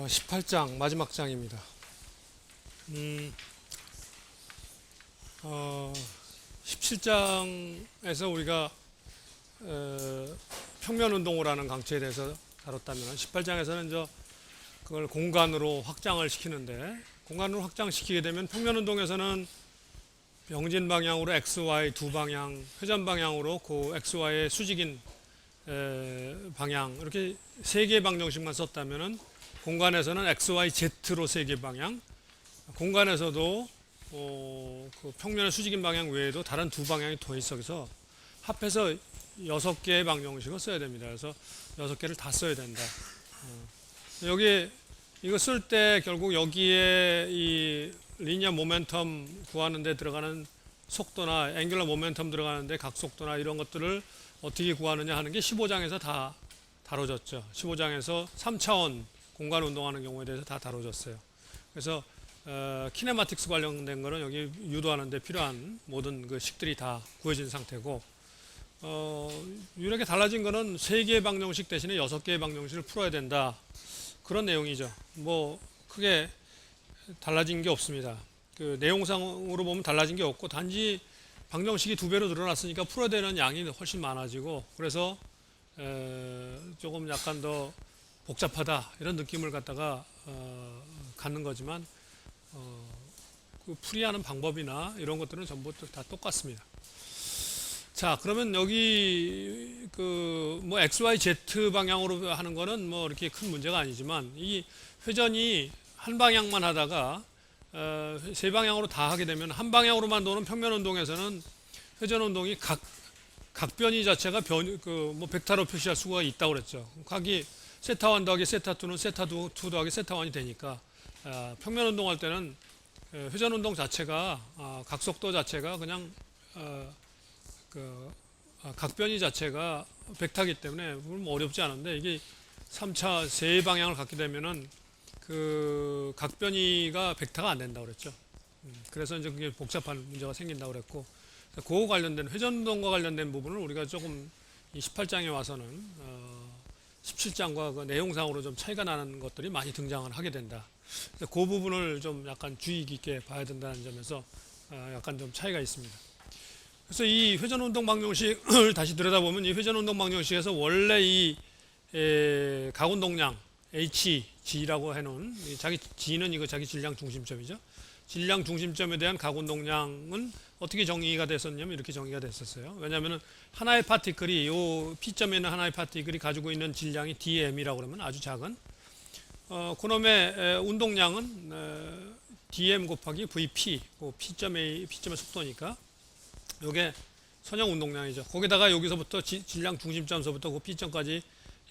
18장 마지막 장입니다. 17장에서 우리가 평면운동을 하는 강체에 대해서 다뤘다면 18장에서는 그걸 공간으로 확장을 시키는데, 공간으로 확장시키게 되면 평면운동에서는 병진 방향으로 XY 두 방향, 회전 방향으로 그 XY의 수직인 방향, 이렇게 세 개의 방정식만 썼다면은 공간에서는 XY Z로 세 개 방향, 공간에서도 그 평면의 수직인 방향 외에도 다른 두 방향이 더 있어서 합해서 6개의 방정식을 써야 됩니다. 그래서 6개를 다 써야 된다. 여기 이거 쓸 때 결국 여기에 이 리니어 모멘텀 구하는 데 들어가는 속도나 앵귤러 모멘텀 들어가는데 각속도나 이런 것들을 어떻게 구하느냐 하는 게 15장에서 다 다뤄졌죠. 15장에서 3차원 공간 운동하는 경우에 대해서 다 다뤄졌어요. 그래서 키네마틱스 관련된 거는 여기 유도하는 데 필요한 모든 그 식들이 다 구해진 상태고, 유일하게 달라진 거는 3개의 방정식 대신에 6개의 방정식을 풀어야 된다, 그런 내용이죠. 뭐 크게 달라진 게 없습니다. 그 내용상으로 보면 달라진 게 없고, 단지 방정식이 2배로 늘어났으니까 풀어야 되는 양이 훨씬 많아지고, 그래서 조금 약간 더 복잡하다 이런 느낌을 갖다가 갖는 거지만, 그 풀이하는 방법이나 이런 것들은 전부 다 똑같습니다. 자, 그러면 여기 그 뭐 XY Z 방향으로 하는 거는 뭐 이렇게 큰 문제가 아니지만, 이 회전이 한 방향만 하다가 세 방향으로 다 하게 되면, 한 방향으로만 도는 평면 운동에서는 회전 운동이 각변이 자체가 뭐 벡터로 표시할 수가 있다고 그랬죠. 각이 세타 1 더하기 세타 2는 세타 2 더하기 세타 1이 되니까, 평면 운동할 때는 회전 운동 자체가 각속도 자체가 그냥 각변이 자체가 벡터이기 때문에 뭐 어렵지 않은데, 이게 3차 세 방향을 갖게 되면은 그 각변이가 벡터가 안 된다고 그랬죠. 그래서 이제 그게 복잡한 문제가 생긴다고 그랬고, 그거 관련된 회전 운동과 관련된 부분을 우리가 조금 이 18장에 와서는 17장과 그 내용상으로 좀 차이가 나는 것들이 많이 등장을 하게 된다. 그 부분을 좀 약간 주의 깊게 봐야 된다는 점에서 약간 좀 차이가 있습니다. 그래서 이 회전운동 방정식을 다시 들여다보면, 이 회전운동 방정식에서 원래 이 각운동량 HG라고 해놓은, 자기 G는 이거 자기 질량 중심점이죠. 질량 중심점에 대한 각운동량은 어떻게 정의가 됐었냐면 이렇게 정의가 됐었어요. 왜냐하면 하나의 파티클이, 요 P점에 있는 하나의 파티클이 가지고 있는 질량이 dm이라고 그러면 아주 작은, 그놈의 운동량은 dm 곱하기 vp, P점의 속도니까 이게 선형 운동량이죠. 거기다가 여기서부터 질량 중심점서부터 그 P점까지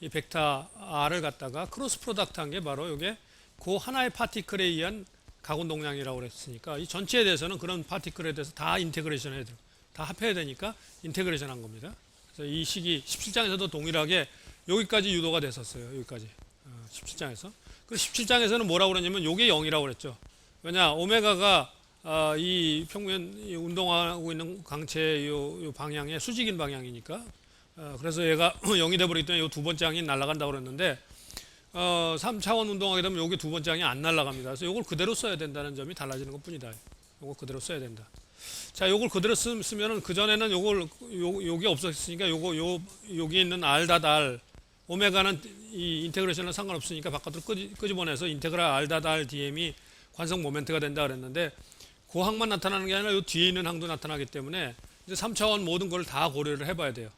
이 벡터 R을 갖다가 크로스 프로덕트 한 게 바로 이게 그 하나의 파티클에 의한 각운동량이라고 그랬으니까, 이 전체에 대해서는 그런 파티클에 대해서 다 인테그레이션 해야 돼요. 다 합해야 되니까 인테그레이션 한 겁니다. 그래서 이 식이 17장에서도 동일하게 여기까지 유도가 됐었어요. 여기까지 17장에서. 그리고 17장에서는 뭐라고 그랬냐면 요게 0이라고 그랬죠. 왜냐, 오메가가 이 평면 운동하고 있는 강체의 요 방향의 수직인 방향이니까, 그래서 얘가 0이 돼버리기 때문에 요 두 번째 항이 날아간다고 그랬는데, 3차원 운동하게 되면 여기 두 번째 항이 안 날아갑니다. 그래서 요걸 그대로 써야 된다는 점이 달라지는 것 뿐이다. 요걸 그대로 써야 된다. 자, 요걸 그대로 쓰면은, 그전에는 요게 없었으니까 여기 있는 R 닷 R, 오메가는 이 인테그레이션은 상관없으니까 바깥으로 끄집어내서 인테그랄 R 닷 R dm이 관성 모멘트가 된다 그랬는데, 그 항만 나타나는 게 아니라 요 뒤에 있는 항도 나타나기 때문에 이제 3차원 모든 걸 다 고려를 해봐야 돼요.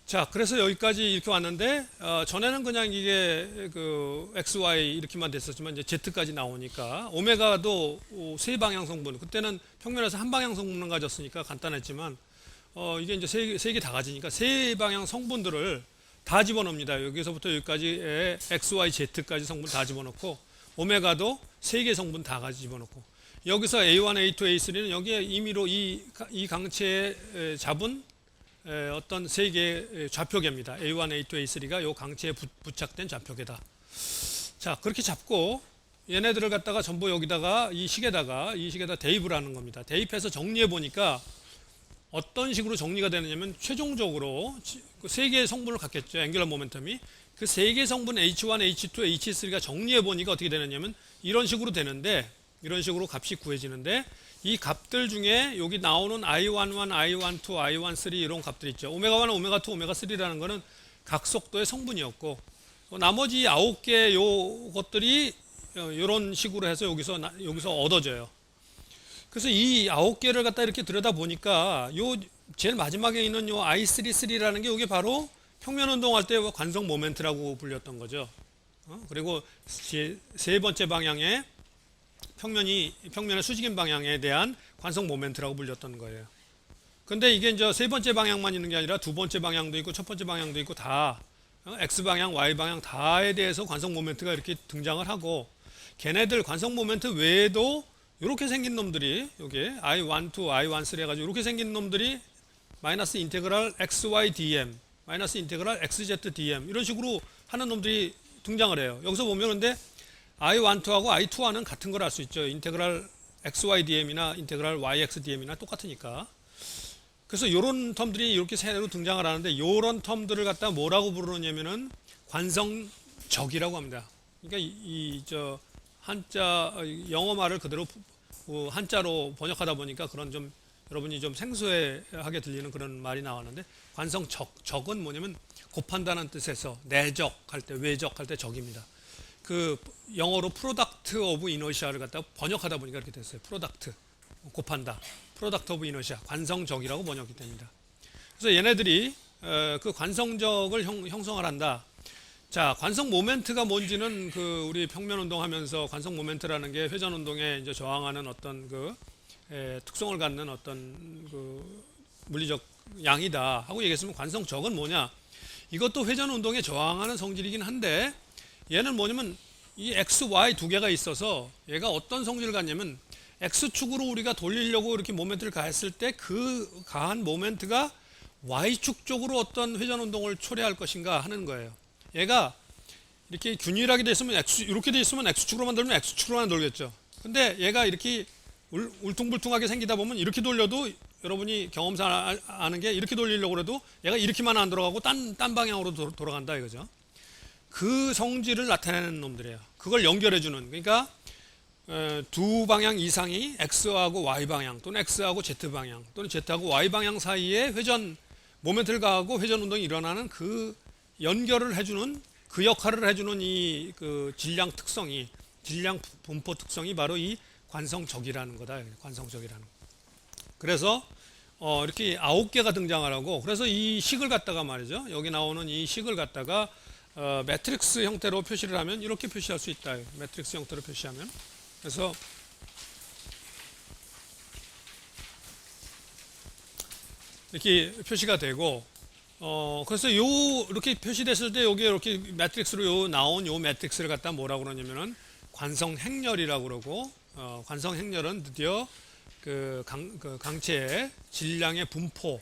자, 그래서 여기까지 이렇게 왔는데, 전에는 그냥 이게 그 XY 이렇게만 됐었지만, 이제 Z까지 나오니까, 오메가도 세 방향 성분, 그때는 평면에서 한 방향 성분을 가졌으니까 간단했지만, 이게 이제 세 개 다 가지니까 세 방향 성분들을 다 집어넣습니다. 여기서부터 여기까지 XY, Z까지 성분 다 집어넣고, 오메가도 세 개 성분 다 가지 집어넣고, 여기서 A1, A2, A3는 여기에 임의로 이 강체에 잡은 어떤 세 개의 좌표계입니다. A1, A2, A3가 이 강체에 부착된 좌표계다. 자, 그렇게 잡고 얘네들을 갖다가 전부 여기다가 이 식에다 대입을 하는 겁니다. 대입해서 정리해 보니까 어떤 식으로 정리가 되느냐면, 최종적으로 세 개의 성분을 갖겠죠. 앵귤러 모멘텀이 그 세 개 성분 H1, H2, H3가 정리해 보니까 어떻게 되느냐면 이런 식으로 되는데, 이런 식으로 값이 구해지는데, 이 값들 중에 여기 나오는 I11, I12, I13 이런 값들 있죠. 오메가1, 오메가2, 오메가3라는 거는 각 속도의 성분이었고, 나머지 9개 요것들이 이런 식으로 해서 여기서 얻어져요. 그래서 이 9개를 갖다 이렇게 들여다 보니까 요 제일 마지막에 있는 요 I33라는 게 이게 바로 평면 운동할 때 관성 모멘트라고 불렸던 거죠. 그리고 세 번째 방향의 평면의 수직인 방향에 대한 관성 모멘트라고 불렸던 거예요. 근데 이게 이제 세 번째 방향만 있는 게 아니라 두 번째 방향도 있고 첫 번째 방향도 있고 다 X 방향, Y 방향 다에 대해서 관성 모멘트가 이렇게 등장을 하고, 걔네들 관성 모멘트 외에도 이렇게 생긴 놈들이 여기 I12, I13 해가지고 이렇게 생긴 놈들이 마이너스 인테그랄 XY DM, 마이너스 인테그랄 XZ DM 이런 식으로 하는 놈들이 등장을 해요. 여기서 보면 근데 I12하고 I2와는 같은 걸 알 수 있죠. 인테그랄 XY DM이나 인테그랄 YX DM이나 똑같으니까. 그래서 이런 텀들이 이렇게 새로 등장을 하는데, 이런 텀들을 갖다 뭐라고 부르느냐면은 관성적이라고 합니다. 그러니까 저 한자 영어 말을 그대로 한자로 번역하다 보니까 그런 좀 여러분이 좀 생소하게 들리는 그런 말이 나왔는데, 관성적은 뭐냐면 곱한다는 뜻에서 내적할 때, 외적할 때 적입니다. 그 영어로 프로덕트 오브 이너시아를 갖다 번역하다 보니까 이렇게 됐어요. 프로덕트 곱한다, 프로덕트 오브 이너시아, 관성적이라고 번역이 됩니다. 그래서 얘네들이 그 관성적을 형성을 한다. 자, 관성 모멘트가 뭔지는 그 우리 평면 운동하면서 관성 모멘트라는 게 회전 운동에 이제 저항하는 어떤 그 특성을 갖는 어떤 그 물리적 양이다 하고 얘기했으면, 관성적은 뭐냐? 이것도 회전 운동에 저항하는 성질이긴 한데, 얘는 뭐냐면 이 X, Y 두 개가 있어서 얘가 어떤 성질을 갖냐면, X축으로 우리가 돌리려고 이렇게 모멘트를 가했을 때 그 가한 모멘트가 Y축 쪽으로 어떤 회전 운동을 초래할 것인가 하는 거예요. 얘가 이렇게 균일하게 돼 있으면 이렇게 돼 있으면 X축으로만 돌면 X축으로만 돌겠죠. 근데 얘가 이렇게 울퉁불퉁하게 생기다 보면 이렇게 돌려도, 여러분이 경험상 아는 게, 이렇게 돌리려고 해도 얘가 이렇게만 안 돌아가고 딴 방향으로 돌아간다 이거죠. 그 성질을 나타내는 놈들이에요. 그걸 연결해주는, 그러니까 두 방향 이상이 X하고 Y 방향 또는 X하고 Z 방향 또는 Z하고 Y 방향 사이에 회전 모멘트를 가하고 회전 운동이 일어나는 그 연결을 해주는, 그 역할을 해주는 이 그 질량 분포 특성이 바로 이 관성적이라는 거다. 관성적이라는 거. 그래서 이렇게 9개가 등장을 하고, 그래서 이 식을 갖다가 말이죠, 여기 나오는 이 식을 갖다가 매트릭스 형태로 표시를 하면 이렇게 표시할 수 있다. 매트릭스 형태로 표시하면, 그래서 이렇게 표시가 되고, 그래서 이렇게 표시됐을 때 여기 이렇게 매트릭스로 나온 요 매트릭스를 갖다 뭐라고 그러냐면은 관성행렬이라고 그러고, 관성행렬은 드디어 그 강체의 질량의 분포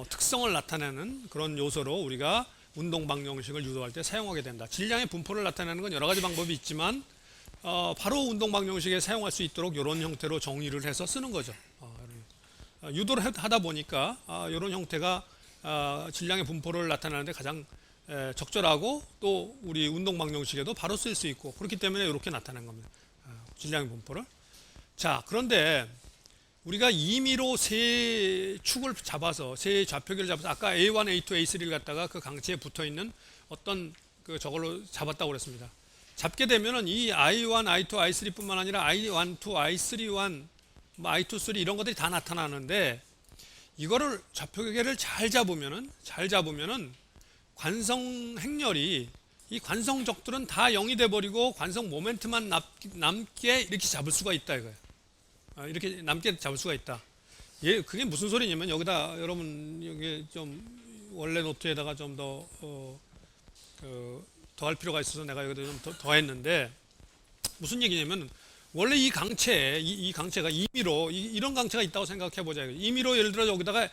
특성을 나타내는 그런 요소로 우리가 운동 방정식을 유도할 때 사용하게 된다. 질량의 분포를 나타내는 건 여러 가지 방법이 있지만 바로 운동 방정식에 사용할 수 있도록 이런 형태로 정의를 해서 쓰는 거죠. 유도를 하다 보니까 이런 형태가 질량의 분포를 나타내는데 가장 적절하고, 또 우리 운동 방정식에도 바로 쓸 수 있고, 그렇기 때문에 이렇게 나타낸 겁니다. 질량의 분포를. 자, 그런데 우리가 임의로 세 축을 잡아서, 세 좌표기를 잡아서, 아까 A1, A2, A3를 갖다가 그 강체에 붙어 있는 어떤 그 저걸로 잡았다고 그랬습니다. 잡게 되면은 이 I1, I2, I3 뿐만 아니라 I12, I31, I23 이런 것들이 다 나타나는데, 이거를 좌표계를 잘 잡으면은 관성 행렬이, 이 관성적들은 다 0이 돼 버리고 관성 모멘트만 남게 이렇게 잡을 수가 있다 이거예요. 이렇게 남게 잡을 수가 있다. 그게 무슨 소리냐면, 여기다 여러분 여기 좀 원래 노트에다가 좀 더 할 필요가 있어서 내가 여기다 좀 더 했는데, 무슨 얘기냐면, 원래 이 강체에 이 강체가 임의로 이런 강체가 있다고 생각해 보자. 임의로 예를 들어 여기다가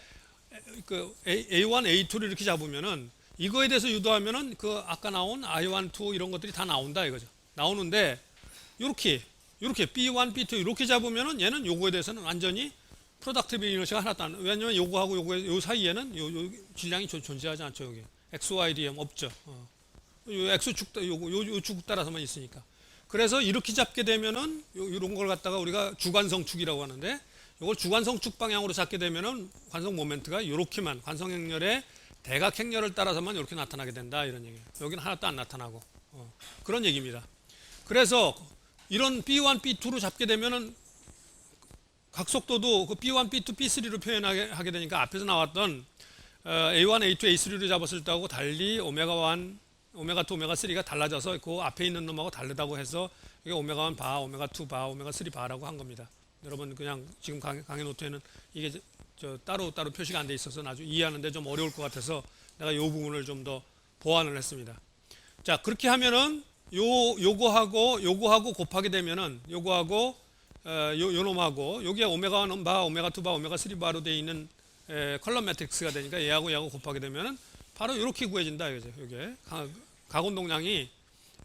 그 A1, A2를 이렇게 잡으면은, 이거에 대해서 유도하면은 그 아까 나온 I1, 2 이런 것들이 다 나온다 이거죠. 나오는데 이렇게 B1, B2 이렇게 잡으면은 얘는 요거에 대해서는 완전히 프로덕티브 이너시가 하나도 안. 왜냐면 요거하고 요 사이에는 요 질량이 존재하지 않죠. 여기 XY, DM 없죠. 요 X축, 요 축 따라서만 있으니까. 그래서 이렇게 잡게 되면은 이런 걸 갖다가 우리가 주관성축이라고 하는데, 이걸 주관성축 방향으로 잡게 되면은 관성 모멘트가 이렇게만 관성 행렬의 대각 행렬을 따라서만 이렇게 나타나게 된다, 이런 얘기예요. 여기는 하나도 안 나타나고 그런 얘기입니다. 그래서 이런 B1, B2로 잡게 되면은 각속도도 그 B1, B2, B3로 표현하게 되니까 앞에서 나왔던 A1, A2, A3로 잡았을 때하고 달리 오메가1, 오메가2, 오메가3가 달라져서 그 앞에 있는 놈하고 다르다고 해서 이게 오메가1 바, 오메가2 바, 오메가3 바라고 한 겁니다. 여러분 그냥 지금 강의 노트에는 이게 따로 표시가 안 돼 있어서 나중에 이해하는데 좀 어려울 것 같아서 내가 이 부분을 좀 더 보완을 했습니다. 자, 그렇게 하면은 요거하고 곱하게 되면은 요거하고 요 놈하고 여기에 오메가1 바, 오메가2 바, 오메가3 바로 되어 있는 컬럼 매트릭스가 되니까 얘하고 곱하게 되면은 바로 이렇게 구해진다 이거죠. 이게 가운동량이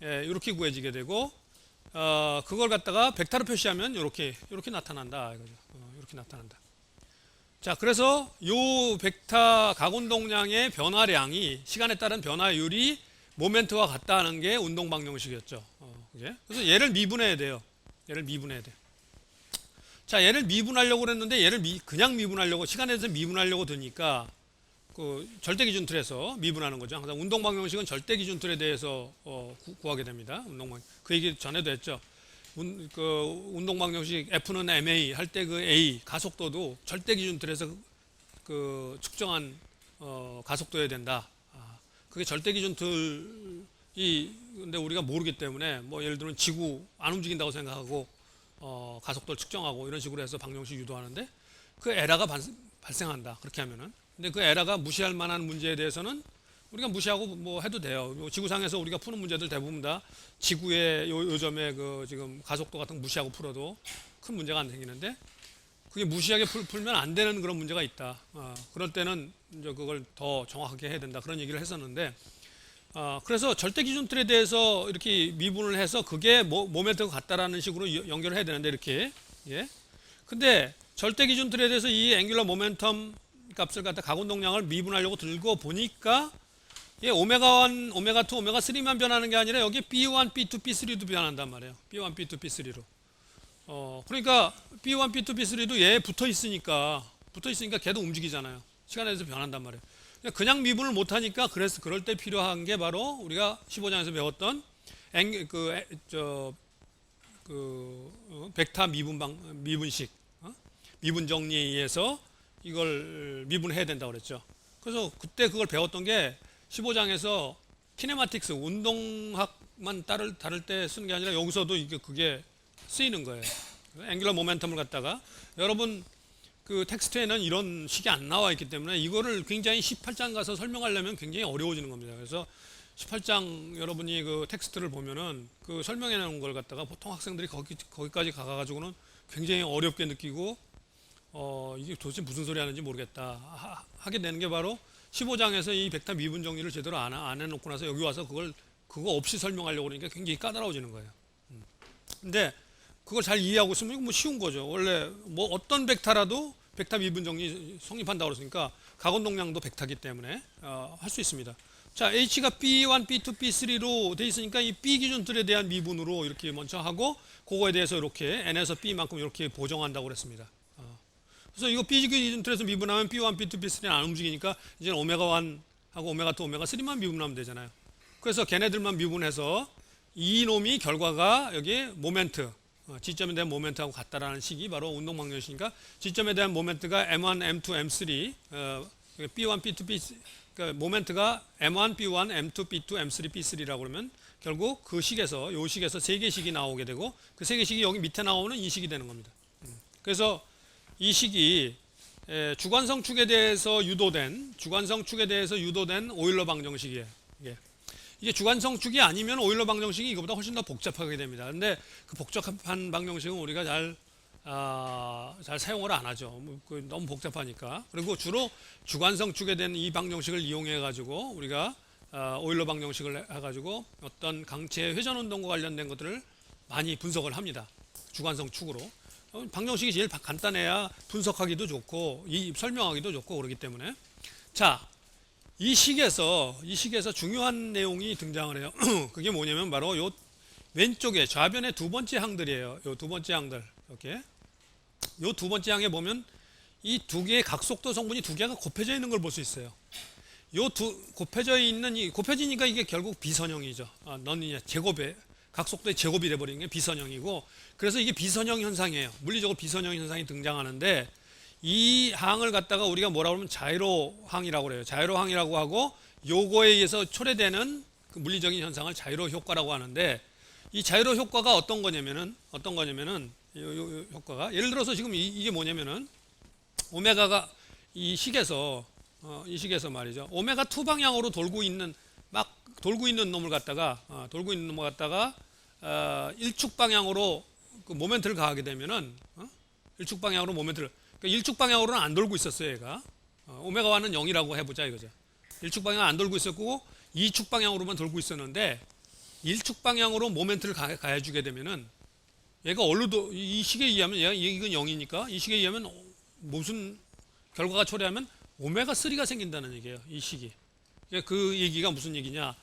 이렇게 구해지게 되고 그걸 갖다가 벡터로 표시하면 이렇게 나타난다 이거죠. 이렇게 나타난다. 자, 그래서 요 벡터 가운동량의 변화량이 시간에 따른 변화율이 모멘트와 같다는 게 운동 방정식이었죠. 그래서 얘를 미분해야 돼요. 얘를 미분해야 돼. 자, 얘를 미분하려고 그랬는데 얘를 그냥 미분하려고 시간에 대해서 미분하려고 드니까 그 절대 기준 틀에서 미분하는 거죠. 항상 운동 방정식은 절대 기준 틀에 대해서 구하게 됩니다. 그 얘기 전에도 했죠. 운동 방정식 F는 ma 할 때 그 a 가속도도 절대 기준 틀에서 그 측정한 가속도여야 된다. 그게 절대 기준 틀이 근데 우리가 모르기 때문에 뭐 예를 들면 지구 안 움직인다고 생각하고 가속도를 측정하고 이런 식으로 해서 방정식 유도하는데 그 에러가 발생한다. 그렇게 하면은. 근데 그 에러가 무시할 만한 문제에 대해서는 우리가 무시하고 뭐 해도 돼요. 지구상에서 우리가 푸는 문제들 대부분 다 지구의 요점에 그 지금 가속도 같은 거 무시하고 풀어도 큰 문제가 안 생기는데 그게 무시하게 풀면 안 되는 그런 문제가 있다. 그럴 때는 이제 그걸 더 정확하게 해야 된다. 그런 얘기를 했었는데 그래서 절대 기준 틀에 대해서 이렇게 미분을 해서 그게 모멘트가 같다라는 식으로 연결을 해야 되는데 이렇게 근데 절대 기준 틀에 대해서 이 앵귤러 모멘텀 값을 갖다 가운동량을 미분하려고 들고 보니까 오메가1, 오메가2, 오메가3만 변하는 게 아니라 여기 B1, B2, B3도 변한단 말이에요. B1, B2, B3로. 그러니까 B1, B2, B3도 얘 붙어 있으니까 걔도 움직이잖아요. 시간에 대해서 변한단 말이에요. 그냥 미분을 못 하니까 그래서 그럴 때 필요한 게 바로 우리가 15장에서 배웠던 벡터 미분식, 미분 정리에 의해서 이걸 미분해야 된다고 그랬죠. 그래서 그때 그걸 배웠던 게 15장에서 키네마틱스 운동학만 다룰 때 쓰는 게 아니라 여기서도 그게 쓰이는 거예요. 앵귤러 모멘텀을 갖다가 여러분 그 텍스트에는 이런 식이 안 나와 있기 때문에 이거를 굉장히 18장 가서 설명하려면 굉장히 어려워지는 겁니다. 그래서 18장 여러분이 그 텍스트를 보면은 그 설명해 놓은 걸 갖다가 보통 학생들이 거기까지 가가지고는 굉장히 어렵게 느끼고 이게 도대체 무슨 소리 하는지 모르겠다 하게 되는 게 바로 15장에서 이 벡터 미분 정리를 제대로 안 해놓고 나서 여기 와서 그거 없이 설명하려고 그러니까 굉장히 까다로워지는 거예요. 근데 그걸 잘 이해하고 있으면 이거 뭐 쉬운 거죠. 원래 뭐 어떤 벡터라도 벡터 미분 정리 성립한다고 그랬으니까 가운동량도 벡터기 때문에 할 수 있습니다. 자, H가 B1, B2, B3로 돼 있으니까 이 B 기준들에 대한 미분으로 이렇게 먼저 하고 그거에 대해서 이렇게 N에서 B만큼 이렇게 보정한다고 그랬습니다. 그래서 이거 B 기준틀에서 미분하면 B1, B2, B3는 안 움직이니까 이제 오메가1하고 오메가2, 오메가3만 미분하면 되잖아요. 그래서 걔네들만 미분해서 이 놈이 결과가 여기 모멘트, 지점에 대한 모멘트하고 같다라는 식이 바로 운동 방정식이니까 지점에 대한 모멘트가 M1, M2, M3, B1, B2, B3, 그러니까 모멘트가 M1, B1, M2, B2, M3, B3라고 그러면 결국 그 식에서 요 식에서 세 개 식이 나오게 되고 그 세 개 식이 여기 밑에 나오는 이 식이 되는 겁니다. 그래서 이 식이 주관성 축에 대해서 유도된 오일러 방정식이에요. 이게 주관성 축이 아니면 오일러 방정식이 이거보다 훨씬 더 복잡하게 됩니다. 근데 그 복잡한 방정식은 우리가 잘 사용을 안 하죠. 너무 복잡하니까. 그리고 주로 주관성 축에 대한 이 방정식을 이용해 가지고 우리가 오일러 방정식을 해가지고 어떤 강체의 회전 운동과 관련된 것들을 많이 분석을 합니다. 주관성 축으로. 방정식이 제일 간단해야 분석하기도 좋고 설명하기도 좋고 그렇기 때문에 자, 이 식에서 중요한 내용이 등장을 해요. 그게 뭐냐면 바로 요 왼쪽에 좌변의 두 번째 항들이에요. 요 두 번째 항들. 이렇게. 요 두 번째 항에 보면 이 두 개의 각속도 성분이 두 개가 곱해져 있는 걸 볼 수 있어요. 요 곱해져 있는 곱해지니까 이게 결국 비선형이죠. 너는 제곱의 각속도의 제곱이 돼버리는 게 비선형이고, 그래서 이게 비선형 현상이에요. 물리적으로 비선형 현상이 등장하는데, 이 항을 갖다가 우리가 뭐라고 하면 자이로항이라고 그래요. 자이로항이라고 하고, 요거에 의해서 초래되는 그 물리적인 현상을 자이로 효과라고 하는데, 이 자이로 효과가 어떤 거냐면은 요 효과가 예를 들어서 지금 이게 뭐냐면은 오메가가 이 식에서 말이죠. 오메가 2 방향으로 돌고 있는 놈을 갖다가 일축 방향으로 그 모멘트를 가하게 되면은 일축 방향으로 모멘트를, 그러니까 일축 방향으로는 안 돌고 있었어요. 얘가 오메가 1은 0이라고 해보자 이거죠. 일축 방향 안 돌고 있었고 이축 방향으로만 돌고 있었는데, 일축 방향으로 모멘트를 가해주게 되면은 얘가 이 식에 의하면 이건 0이니까 이 식에 의하면 무슨 결과가 초래하면 오메가 3가 생긴다는 얘기예요. 이 식이. 그 얘기가 무슨 얘기냐?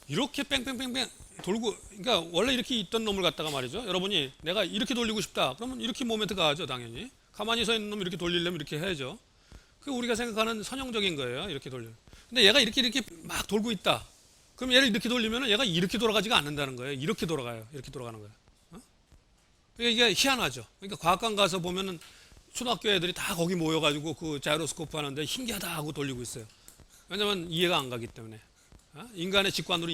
이렇게 뺑뺑뺑뺑 돌고, 그러니까 원래 이렇게 있던 놈을 갖다가 말이죠. 여러분이 내가 이렇게 돌리고 싶다. 그러면 이렇게 모멘트 가하죠, 당연히. 가만히 서 있는 놈 이렇게 돌리려면 이렇게 해야죠. 그게 우리가 생각하는 선형적인 거예요. 이렇게 돌리는. 근데 얘가 이렇게 막 돌고 있다. 그럼 얘를 이렇게 돌리면 얘가 이렇게 돌아가지가 않는다는 거예요. 이렇게 돌아가요. 이렇게 돌아가는 거예요. 그러니까 이게 희한하죠. 그러니까 과학관 가서 보면은 초등학교 애들이 다 거기 모여가지고 그 자이로스코프 하는데 신기하다 하고 돌리고 있어요. 왜냐면 이해가 안 가기 때문에. 인간의 직관으로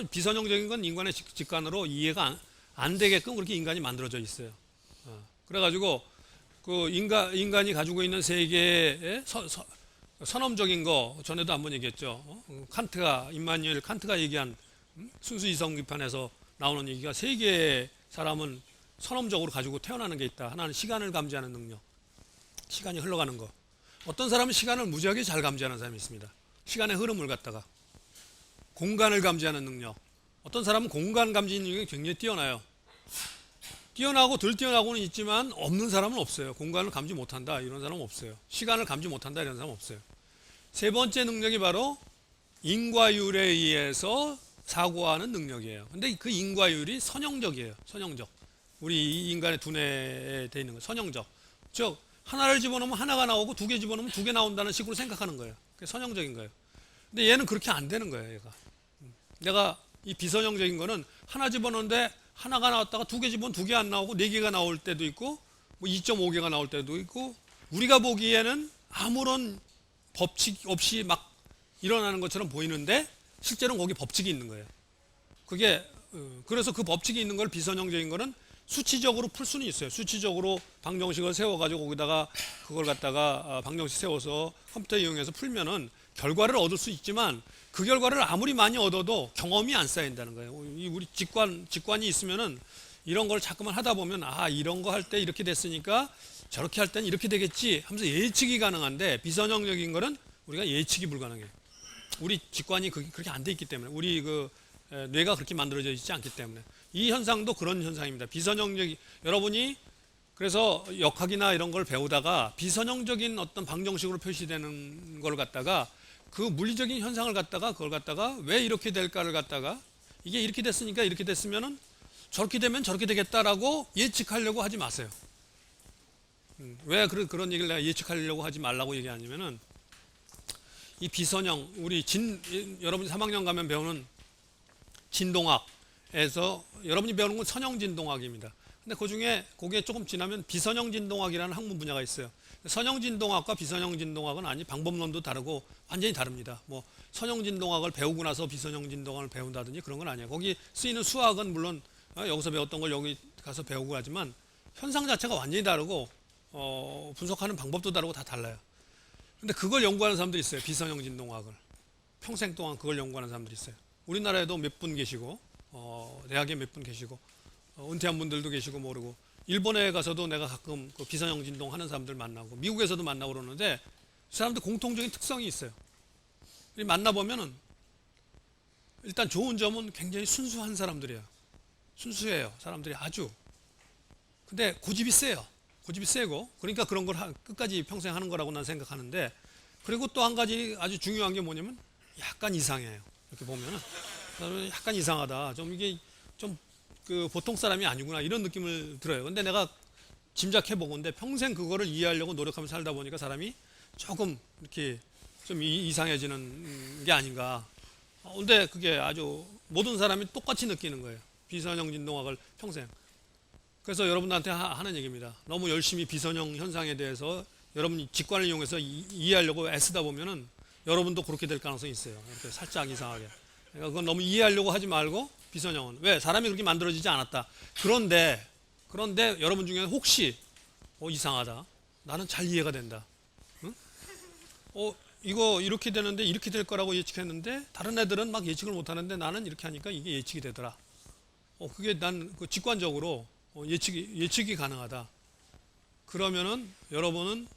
비선형적인 건 인간의 직관으로 이해가 안 되게끔 그렇게 인간이 만들어져 있어요. 그래가지고 그 인간이 가지고 있는 세계의 선험적인 거 전에도 한번 얘기했죠. 임마누엘 칸트가 얘기한 순수 이성기판에서 나오는 얘기가, 세계의 사람은 선험적으로 가지고 태어나는 게 있다. 하나는 시간을 감지하는 능력, 시간이 흘러가는 거. 어떤 사람은 시간을 무지하게 잘 감지하는 사람이 있습니다. 시간의 흐름을 갖다가. 공간을 감지하는 능력, 어떤 사람은 공간 감지 능력이 굉장히 뛰어나요. 뛰어나고 덜 뛰어나고는 있지만 없는 사람은 없어요. 공간을 감지 못한다 이런 사람은 없어요. 시간을 감지 못한다 이런 사람은 없어요. 세 번째 능력이 바로 인과율에 의해서 사고하는 능력이에요. 근데 그 인과율이 선형적이에요. 선형적. 우리 인간의 두뇌에 돼 있는 거 선형적. 즉 하나를 집어넣으면 하나가 나오고 두 개 집어넣으면 두 개 나온다는 식으로 생각하는 거예요. 그게 선형적인 거예요. 근데 얘는 그렇게 안 되는 거예요. 얘가. 내가 이 비선형적인 거는 하나 집어넣는데 하나가 나왔다가 두 개 집어넣으면 두 개 안 나오고 네 개가 나올 때도 있고 뭐 2.5개가 나올 때도 있고, 우리가 보기에는 아무런 법칙 없이 막 일어나는 것처럼 보이는데 실제로는 거기 법칙이 있는 거예요. 그게 그래서 그 법칙이 있는 걸 비선형적인 거는 수치적으로 풀 수는 있어요. 수치적으로 방정식을 세워가지고 거기다가 그걸 갖다가 방정식 세워서 컴퓨터 이용해서 풀면은 결과를 얻을 수 있지만, 그 결과를 아무리 많이 얻어도 경험이 안 쌓인다는 거예요. 우리 직관이 있으면은 이런 걸 자꾸만 하다 보면 이런 거 할 때 이렇게 됐으니까 저렇게 할 때는 이렇게 되겠지 하면서 예측이 가능한데, 비선형적인 거는 우리가 예측이 불가능해요. 우리 직관이 그렇게 안 돼 있기 때문에, 우리 그 뇌가 그렇게 만들어져 있지 않기 때문에. 이 현상도 그런 현상입니다. 여러분이 그래서 역학이나 이런 걸 배우다가 비선형적인 어떤 방정식으로 표시되는 걸 갖다가 그 물리적인 현상을 갖다가 그걸 갖다가 왜 이렇게 될까를 갖다가 이게 이렇게 됐으니까 이렇게 됐으면은 저렇게 되면 저렇게 되겠다라고 예측하려고 하지 마세요. 왜 그런 얘기를 내가 예측하려고 하지 말라고 얘기하냐면은, 이 비선형, 여러분이 3학년 가면 배우는 진동학에서 여러분이 배우는 건 선형 진동학입니다. 근데 그 중에 거기에 조금 지나면 비선형 진동학이라는 학문 분야가 있어요. 선형 진동학과 비선형 진동학은 방법론도 다르고 완전히 다릅니다. 뭐 선형 진동학을 배우고 나서 비선형 진동학을 배운다든지 그런 건 아니에요. 거기 쓰이는 수학은 물론 여기서 배웠던 걸 여기 가서 배우고 하지만 현상 자체가 완전히 다르고 분석하는 방법도 다르고 다 달라요. 근데 그걸 연구하는 사람들이 있어요. 비선형 진동학을 평생 동안 그걸 연구하는 사람들이 있어요. 우리나라에도 몇 분 계시고 대학에 몇 분 계시고 은퇴한 분들도 계시고 모르고, 일본에 가서도 내가 가끔 그 비선형 진동 하는 사람들 만나고, 미국에서도 만나고 그러는데 그 사람들 공통적인 특성이 있어요. 만나보면은 일단 좋은 점은 굉장히 순수한 사람들이에요. 순수해요. 사람들이 아주. 근데 고집이 세요. 고집이 세고, 그러니까 그런 걸 끝까지 평생 하는 거라고 난 생각하는데, 그리고 또 한 가지 아주 중요한 게 뭐냐면 약간 이상해요. 이렇게 보면은 약간 이상하다. 좀 이게 좀 그 보통 사람이 아니구나 이런 느낌을 들어요. 근데 내가 짐작해 보건데 평생 그거를 이해하려고 노력하면서 살다 보니까 사람이 조금 이렇게 좀 이상해지는 게 아닌가. 근데 그게 아주 모든 사람이 똑같이 느끼는 거예요. 비선형 진동학을 평생. 그래서 여러분들한테 하는 얘기입니다. 너무 열심히 비선형 현상에 대해서 여러분 직관을 이용해서 이해하려고 애쓰다 보면은 여러분도 그렇게 될 가능성이 있어요. 이렇게 살짝 이상하게. 그러니까 그건 너무 이해하려고 하지 말고 비선형은 왜 사람이 그렇게 만들어지지 않았다. 그런데 여러분 중에 혹시 이상하다. 나는 잘 이해가 된다. 응? 이거 이렇게 되는데 이렇게 될 거라고 예측했는데 다른 애들은 막 예측을 못 하는데 나는 이렇게 하니까 이게 예측이 되더라. 그게 난 그 직관적으로 예측이 가능하다. 그러면은 여러분은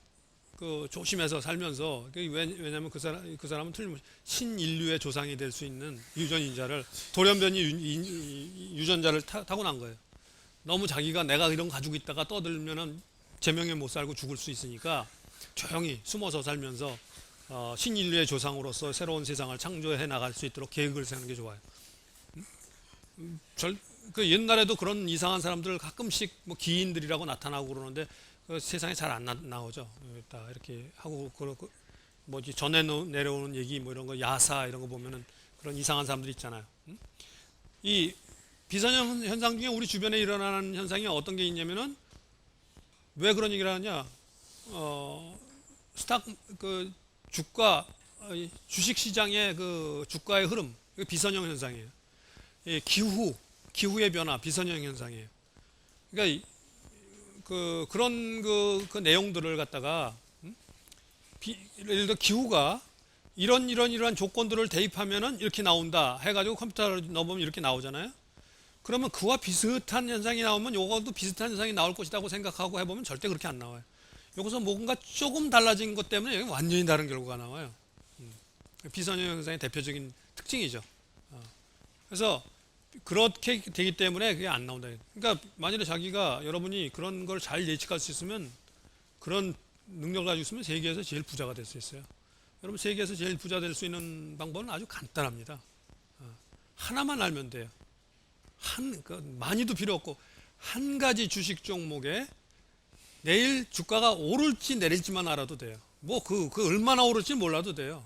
그 조심해서 살면서 왜냐하면 그 사람은 틀림없이 신인류의 조상이 될 수 있는 유전인자를 돌연변이 유전자를 타고난 거예요. 너무 자기가 내가 이런 거 가지고 있다가 떠들면은 제명에 못 살고 죽을 수 있으니까 조용히 숨어서 살면서 신인류의 조상으로서 새로운 세상을 창조해 나갈 수 있도록 계획을 세우는 게 좋아요. 그 옛날에도 그런 이상한 사람들 가끔씩 뭐 기인들이라고 나타나고 그러는데 그 세상에 잘 안 나오죠. 이렇게 하고 뭐지 전해 내려오는 얘기 뭐 이런 거 야사 이런 거 보면은 그런 이상한 사람들 있잖아요. 이 비선형 현상 중에 우리 주변에 일어나는 현상이 어떤 게 있냐면은 왜 그런 얘기를 하냐? 그 주가 주식 시장의 그 주가의 흐름 비선형 현상이에요. 기후의 변화 비선형 현상이에요. 그러니까 그런 그 내용들을 갖다가 예를 들어 기후가 이런 조건들을 대입하면은 이렇게 나온다 해가지고 컴퓨터로 넣어보면 이렇게 나오잖아요. 그러면 그와 비슷한 현상이 나오면 요것도 비슷한 현상이 나올 것이라고 생각하고 해보면 절대 그렇게 안 나와요. 여기서 뭔가 조금 달라진 것 때문에 여기 완전히 다른 결과가 나와요. 비선형 현상의 대표적인 특징이죠. 그래서 그렇게 되기 때문에 그게 안 나온다. 그러니까 만일에 자기가 여러분이 그런 걸 잘 예측할 수 있으면 그런 능력을 가지고 있으면 세계에서 제일 부자가 될 수 있어요. 여러분 세계에서 제일 부자 될 수 있는 방법은 아주 간단합니다. 하나만 알면 돼요. 많이도 필요 없고 한 가지 주식 종목에 내일 주가가 오를지 내릴지만 알아도 돼요. 뭐 그 얼마나 오를지 몰라도 돼요.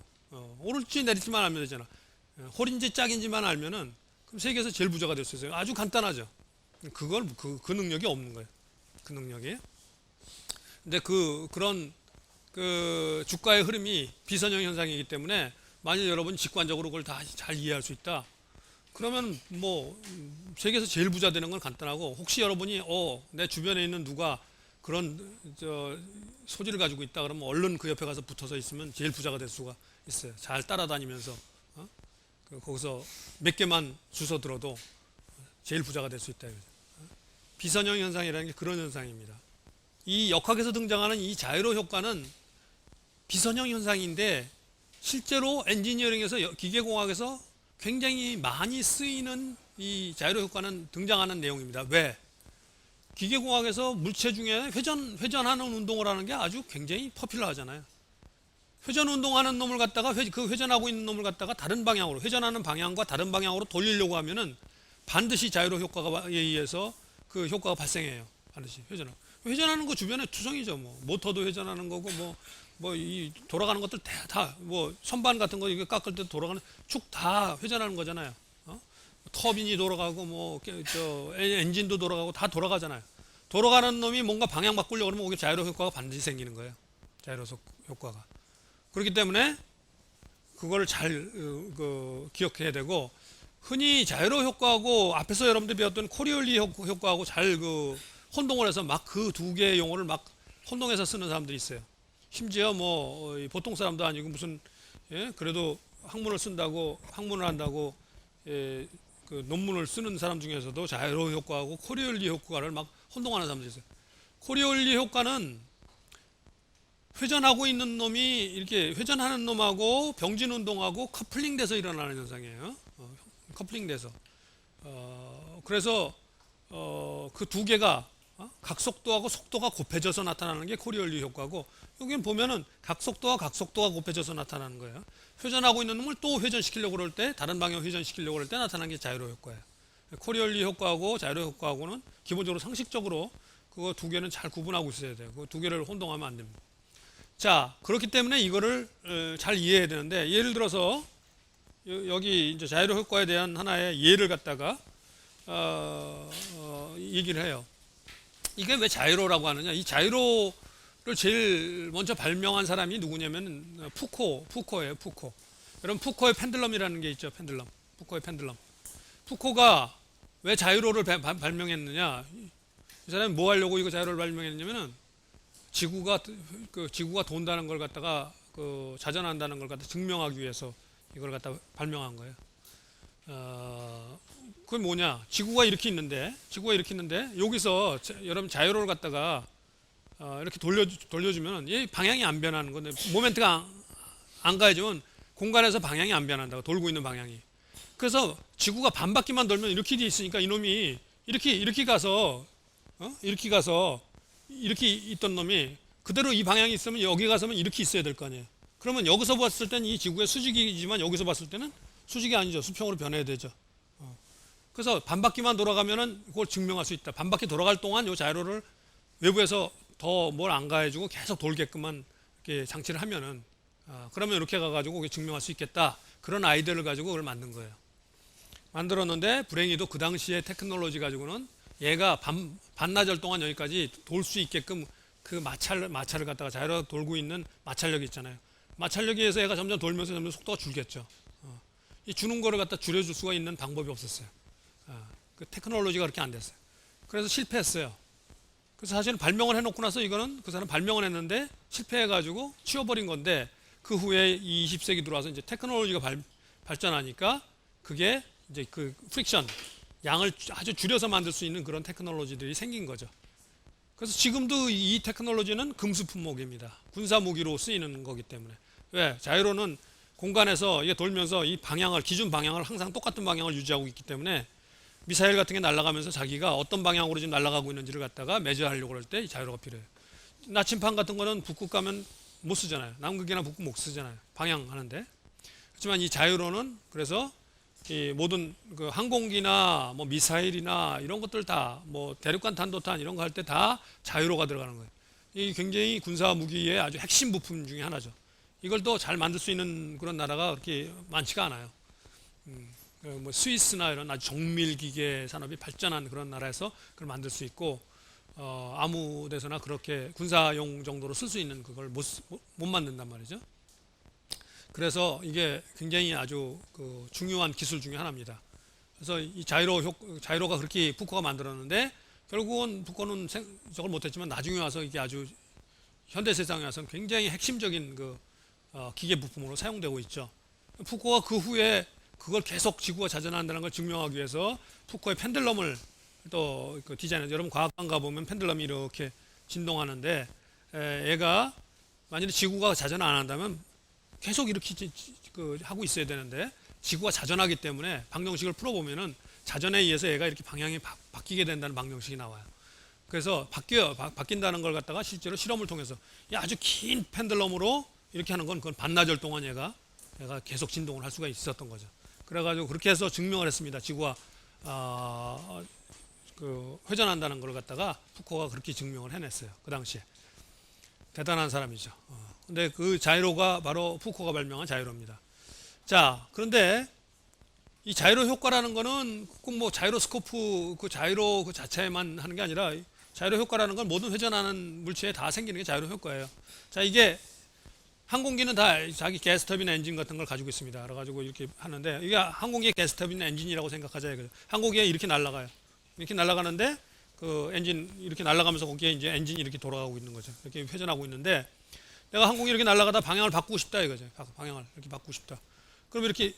오를지 내릴지만 알면 되잖아. 홀인지 짝인지만 알면은 그럼 세계에서 제일 부자가 될 수 있어요. 아주 간단하죠. 그걸 그 능력이 없는 거예요. 그 능력이. 근데 그런 그 주가의 흐름이 비선형 현상이기 때문에 만약 여러분 직관적으로 그걸 다 잘 이해할 수 있다. 그러면 뭐 세계에서 제일 부자 되는 건 간단하고 혹시 여러분이 내 주변에 있는 누가 그런 소질을 가지고 있다 그러면 얼른 그 옆에 가서 붙어서 있으면 제일 부자가 될 수가 있어요. 잘 따라다니면서 거기서 몇 개만 주워 들어도 제일 부자가 될 수 있다. 비선형 현상이라는 게 그런 현상입니다. 이 역학에서 등장하는 이 자이로 효과는 비선형 현상인데 실제로 엔지니어링에서 기계공학에서 굉장히 많이 쓰이는 이 자이로 효과는 등장하는 내용입니다. 왜? 기계공학에서 물체 중에 회전하는 운동을 하는 게 아주 굉장히 퍼퓰러하잖아요. 회전 운동하는 놈을 갖다가 그 회전하고 있는 놈을 갖다가 다른 방향으로 회전하는 방향과 다른 방향으로 돌리려고 하면은 반드시 자이로 효과에 의해서 그 효과가 발생해요. 반드시 회전하는 거 주변에 투성이죠. 뭐 모터도 회전하는 거고 뭐 이 돌아가는 것들 다 뭐 선반 같은 거 이거 깎을 때 돌아가는 축 다 회전하는 거잖아요. 터빈이 돌아가고 뭐 엔진도 돌아가고 다 돌아가잖아요. 돌아가는 놈이 뭔가 방향 바꾸려고 그러면 거기 자이로 효과가 반드시 생기는 거예요. 자이로 효과가. 그렇기 때문에 그걸 잘 기억해야 되고 흔히 자이로 효과하고 앞에서 여러분들이 배웠던 코리올리 효과하고 잘 혼동을 해서 막 그 두 개의 용어를 막 혼동해서 쓰는 사람들이 있어요. 심지어 뭐 보통 사람도 아니고 무슨 그래도 학문을 한다고 그 논문을 쓰는 사람 중에서도 자이로 효과하고 코리올리 효과를 막 혼동하는 사람들이 있어요. 코리올리 효과는 회전하고 있는 놈이 이렇게 회전하는 놈하고 병진 운동하고 커플링돼서 일어나는 현상이에요. 커플링돼서 그래서 그 두 개가 각속도하고 속도가 곱해져서 나타나는 게 코리올리 효과고, 여기는 보면은 각속도와 각속도가 곱해져서 나타나는 거예요. 회전하고 있는 놈을 또 회전시키려고 그럴 때, 다른 방향 회전시키려고 그럴 때 나타나는 게 자이로 효과예요. 코리올리 효과하고 자이로 효과하고는 기본적으로 상식적으로 그거 두 개는 잘 구분하고 있어야 돼요. 그 두 개를 혼동하면 안 됩니다. 자, 그렇기 때문에 이거를 잘 이해해야 되는데, 예를 들어서 여기 이제 자이로 효과에 대한 하나의 예를 갖다가 얘기를 해요. 이게 왜 자이로라고 하느냐? 이 자이로를 제일 먼저 발명한 사람이 누구냐면 푸코예요. 푸코. 여러분, 푸코의 펜들럼이라는 게 있죠. 펜들럼. 푸코의 펜들럼. 푸코가 왜 자이로를 발명했느냐? 이 사람이 뭐 하려고 이거 자이로를 발명했냐면은 지구가 돈다는 걸 갖다가 자전한다는 걸 갖다 증명하기 위해서 이걸 갖다 발명한 거예요. 그게 뭐냐? 지구가 이렇게 있는데 여기서 여러분 자이로를 갖다가 이렇게 돌려주면 이 방향이 안 변하는 건데, 모멘트가 안 가해지면 공간에서 방향이 안 변한다고, 돌고 있는 방향이. 그래서 지구가 반 바퀴만 돌면 이렇게 돼 있으니까 이놈이 이렇게 가서 이렇게 있던 놈이 그대로 이 방향이 있으면 여기 가서면 이렇게 있어야 될 거 아니에요. 그러면 여기서 봤을 때는 이 지구의 수직이지만 여기서 봤을 때는 수직이 아니죠. 수평으로 변해야 되죠. 그래서 반바퀴만 돌아가면은 그걸 증명할 수 있다. 반바퀴 돌아갈 동안 이 자이로를 외부에서 더 뭘 안 가해주고 계속 돌게끔만 이렇게 장치를 하면은, 그러면 이렇게 가가지고 증명할 수 있겠다. 그런 아이디어를 가지고 그걸 만든 거예요. 만들었는데 불행히도 그 당시의 테크놀로지 가지고는 얘가 반나절 동안 여기까지 돌 수 있게끔 그 마찰을 갖다가 자이로 돌고 있는 마찰력이 있잖아요. 마찰력에 의해서 얘가 점점 돌면서 속도가 줄겠죠. 이 주는 거를 갖다 줄여줄 수가 있는 방법이 없었어요. 그 테크놀로지가 그렇게 안 됐어요. 그래서 실패했어요. 그래서 사실은 발명을 해놓고 나서 이거는 그 사람 발명을 했는데 실패해가지고 치워버린 건데, 그 후에 20세기 들어와서 이제 테크놀로지가 발전하니까 그게 이제 그 프릭션, 양을 아주 줄여서 만들 수 있는 그런 테크놀로지들이 생긴 거죠. 그래서 지금도 이 테크놀로지는 금수 품목입니다. 군사 무기로 쓰이는 거기 때문에. 왜? 자이로는 공간에서 이게 돌면서 이 기준 방향을 항상 똑같은 방향을 유지하고 있기 때문에 미사일 같은 게 날아가면서 자기가 어떤 방향으로 지금 날아가고 있는지를 갖다가 매저하려고 할 때 이 자이로가 필요해요. 나침판 같은 거는 북극 가면 못 쓰잖아요. 남극이나 북극 못 쓰잖아요. 방향하는데. 그렇지만 이 자이로는 그래서 이 모든 그 항공기나 뭐 미사일이나 이런 것들 다 뭐 대륙간 탄도탄 이런 거 할 때 다 자이로가 들어가는 거예요. 이 굉장히 군사 무기의 아주 핵심 부품 중에 하나죠. 이걸 또 잘 만들 수 있는 그런 나라가 그렇게 많지가 않아요. 뭐 스위스나 이런 아주 정밀 기계 산업이 발전한 그런 나라에서 그걸 만들 수 있고, 아무 데서나 그렇게 군사용 정도로 쓸 수 있는 그걸 못 만든단 말이죠. 그래서 이게 굉장히 아주 그 중요한 기술 중에 하나입니다. 그래서 이 자이로가 그렇게 푸코가 만들었는데, 결국은 푸코는 저걸 못했지만 나중에 와서 이게 아주 현대 세상에 와서는 굉장히 핵심적인 그 기계 부품으로 사용되고 있죠. 푸코가 그 후에 그걸 계속 지구가 자전한다는 걸 증명하기 위해서 푸코의 펜들럼을 또 그 디자인해서, 여러분 과학관 가보면 펜들럼이 이렇게 진동하는데, 얘가 만약에 지구가 자전 안 한다면 계속 이렇게 하고 있어야 되는데, 지구가 자전하기 때문에 방정식을 풀어보면은 자전에 의해서 얘가 이렇게 방향이 바뀌게 된다는 방정식이 나와요. 그래서 바뀐다는 걸 갖다가 실제로 실험을 통해서 아주 긴 펜들럼으로 이렇게 하는 건 그건 반나절 동안 얘가 계속 진동을 할 수가 있었던 거죠. 그래가지고 그렇게 해서 증명을 했습니다. 지구가 그 회전한다는 걸 갖다가 푸코가 그렇게 증명을 해냈어요. 그 당시에. 대단한 사람이죠. 근데 그 자이로가 바로 푸코가 발명한 자이로입니다. 자, 그런데 이 자이로 효과라는 거는 꼭 뭐 자이로스코프 그 자이로 그 자체만 하는 게 아니라, 자이로 효과라는 건 모든 회전하는 물체에 다 생기는 게 자이로 효과예요. 자, 이게 항공기는 다 자기 가스터빈 엔진 같은 걸 가지고 있습니다. 그래가지고 이렇게 하는데, 이게 항공기의 가스터빈 엔진이라고 생각하자 이거죠. 항공기가 이렇게 날아가요. 이렇게 날아가는데 그 엔진 이렇게 날아가면서 거기에 이제 엔진이 이렇게 돌아가고 있는 거죠. 이렇게 회전하고 있는데, 내가 항공기 이렇게 날아가다 방향을 바꾸고 싶다 이거죠. 방향을 이렇게 바꾸고 싶다. 그럼 이렇게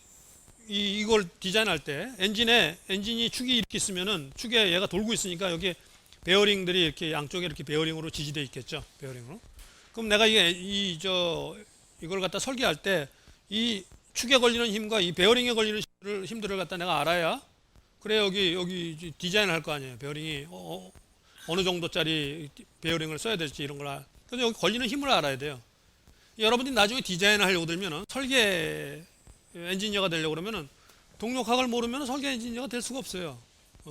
이걸 디자인할 때 엔진이 축이 이렇게 있으면은 축에 얘가 돌고 있으니까 여기 베어링들이 이렇게 양쪽에 이렇게 베어링으로 지지되어 있겠죠. 베어링으로. 그럼 내가 이걸 갖다 설계할 때 이 축에 걸리는 힘과 이 베어링에 걸리는 힘들을 갖다 내가 알아야, 그래 여기 디자인을 할 거 아니에요. 베어링이 어느 정도짜리 베어링을 써야 될지 이런 걸 그래서 여기 걸리는 힘을 알아야 돼요. 여러분들이 나중에 디자인을 하려고 들면은 설계 엔지니어가 되려고 그러면은 동력학을 모르면 설계 엔지니어가 될 수가 없어요.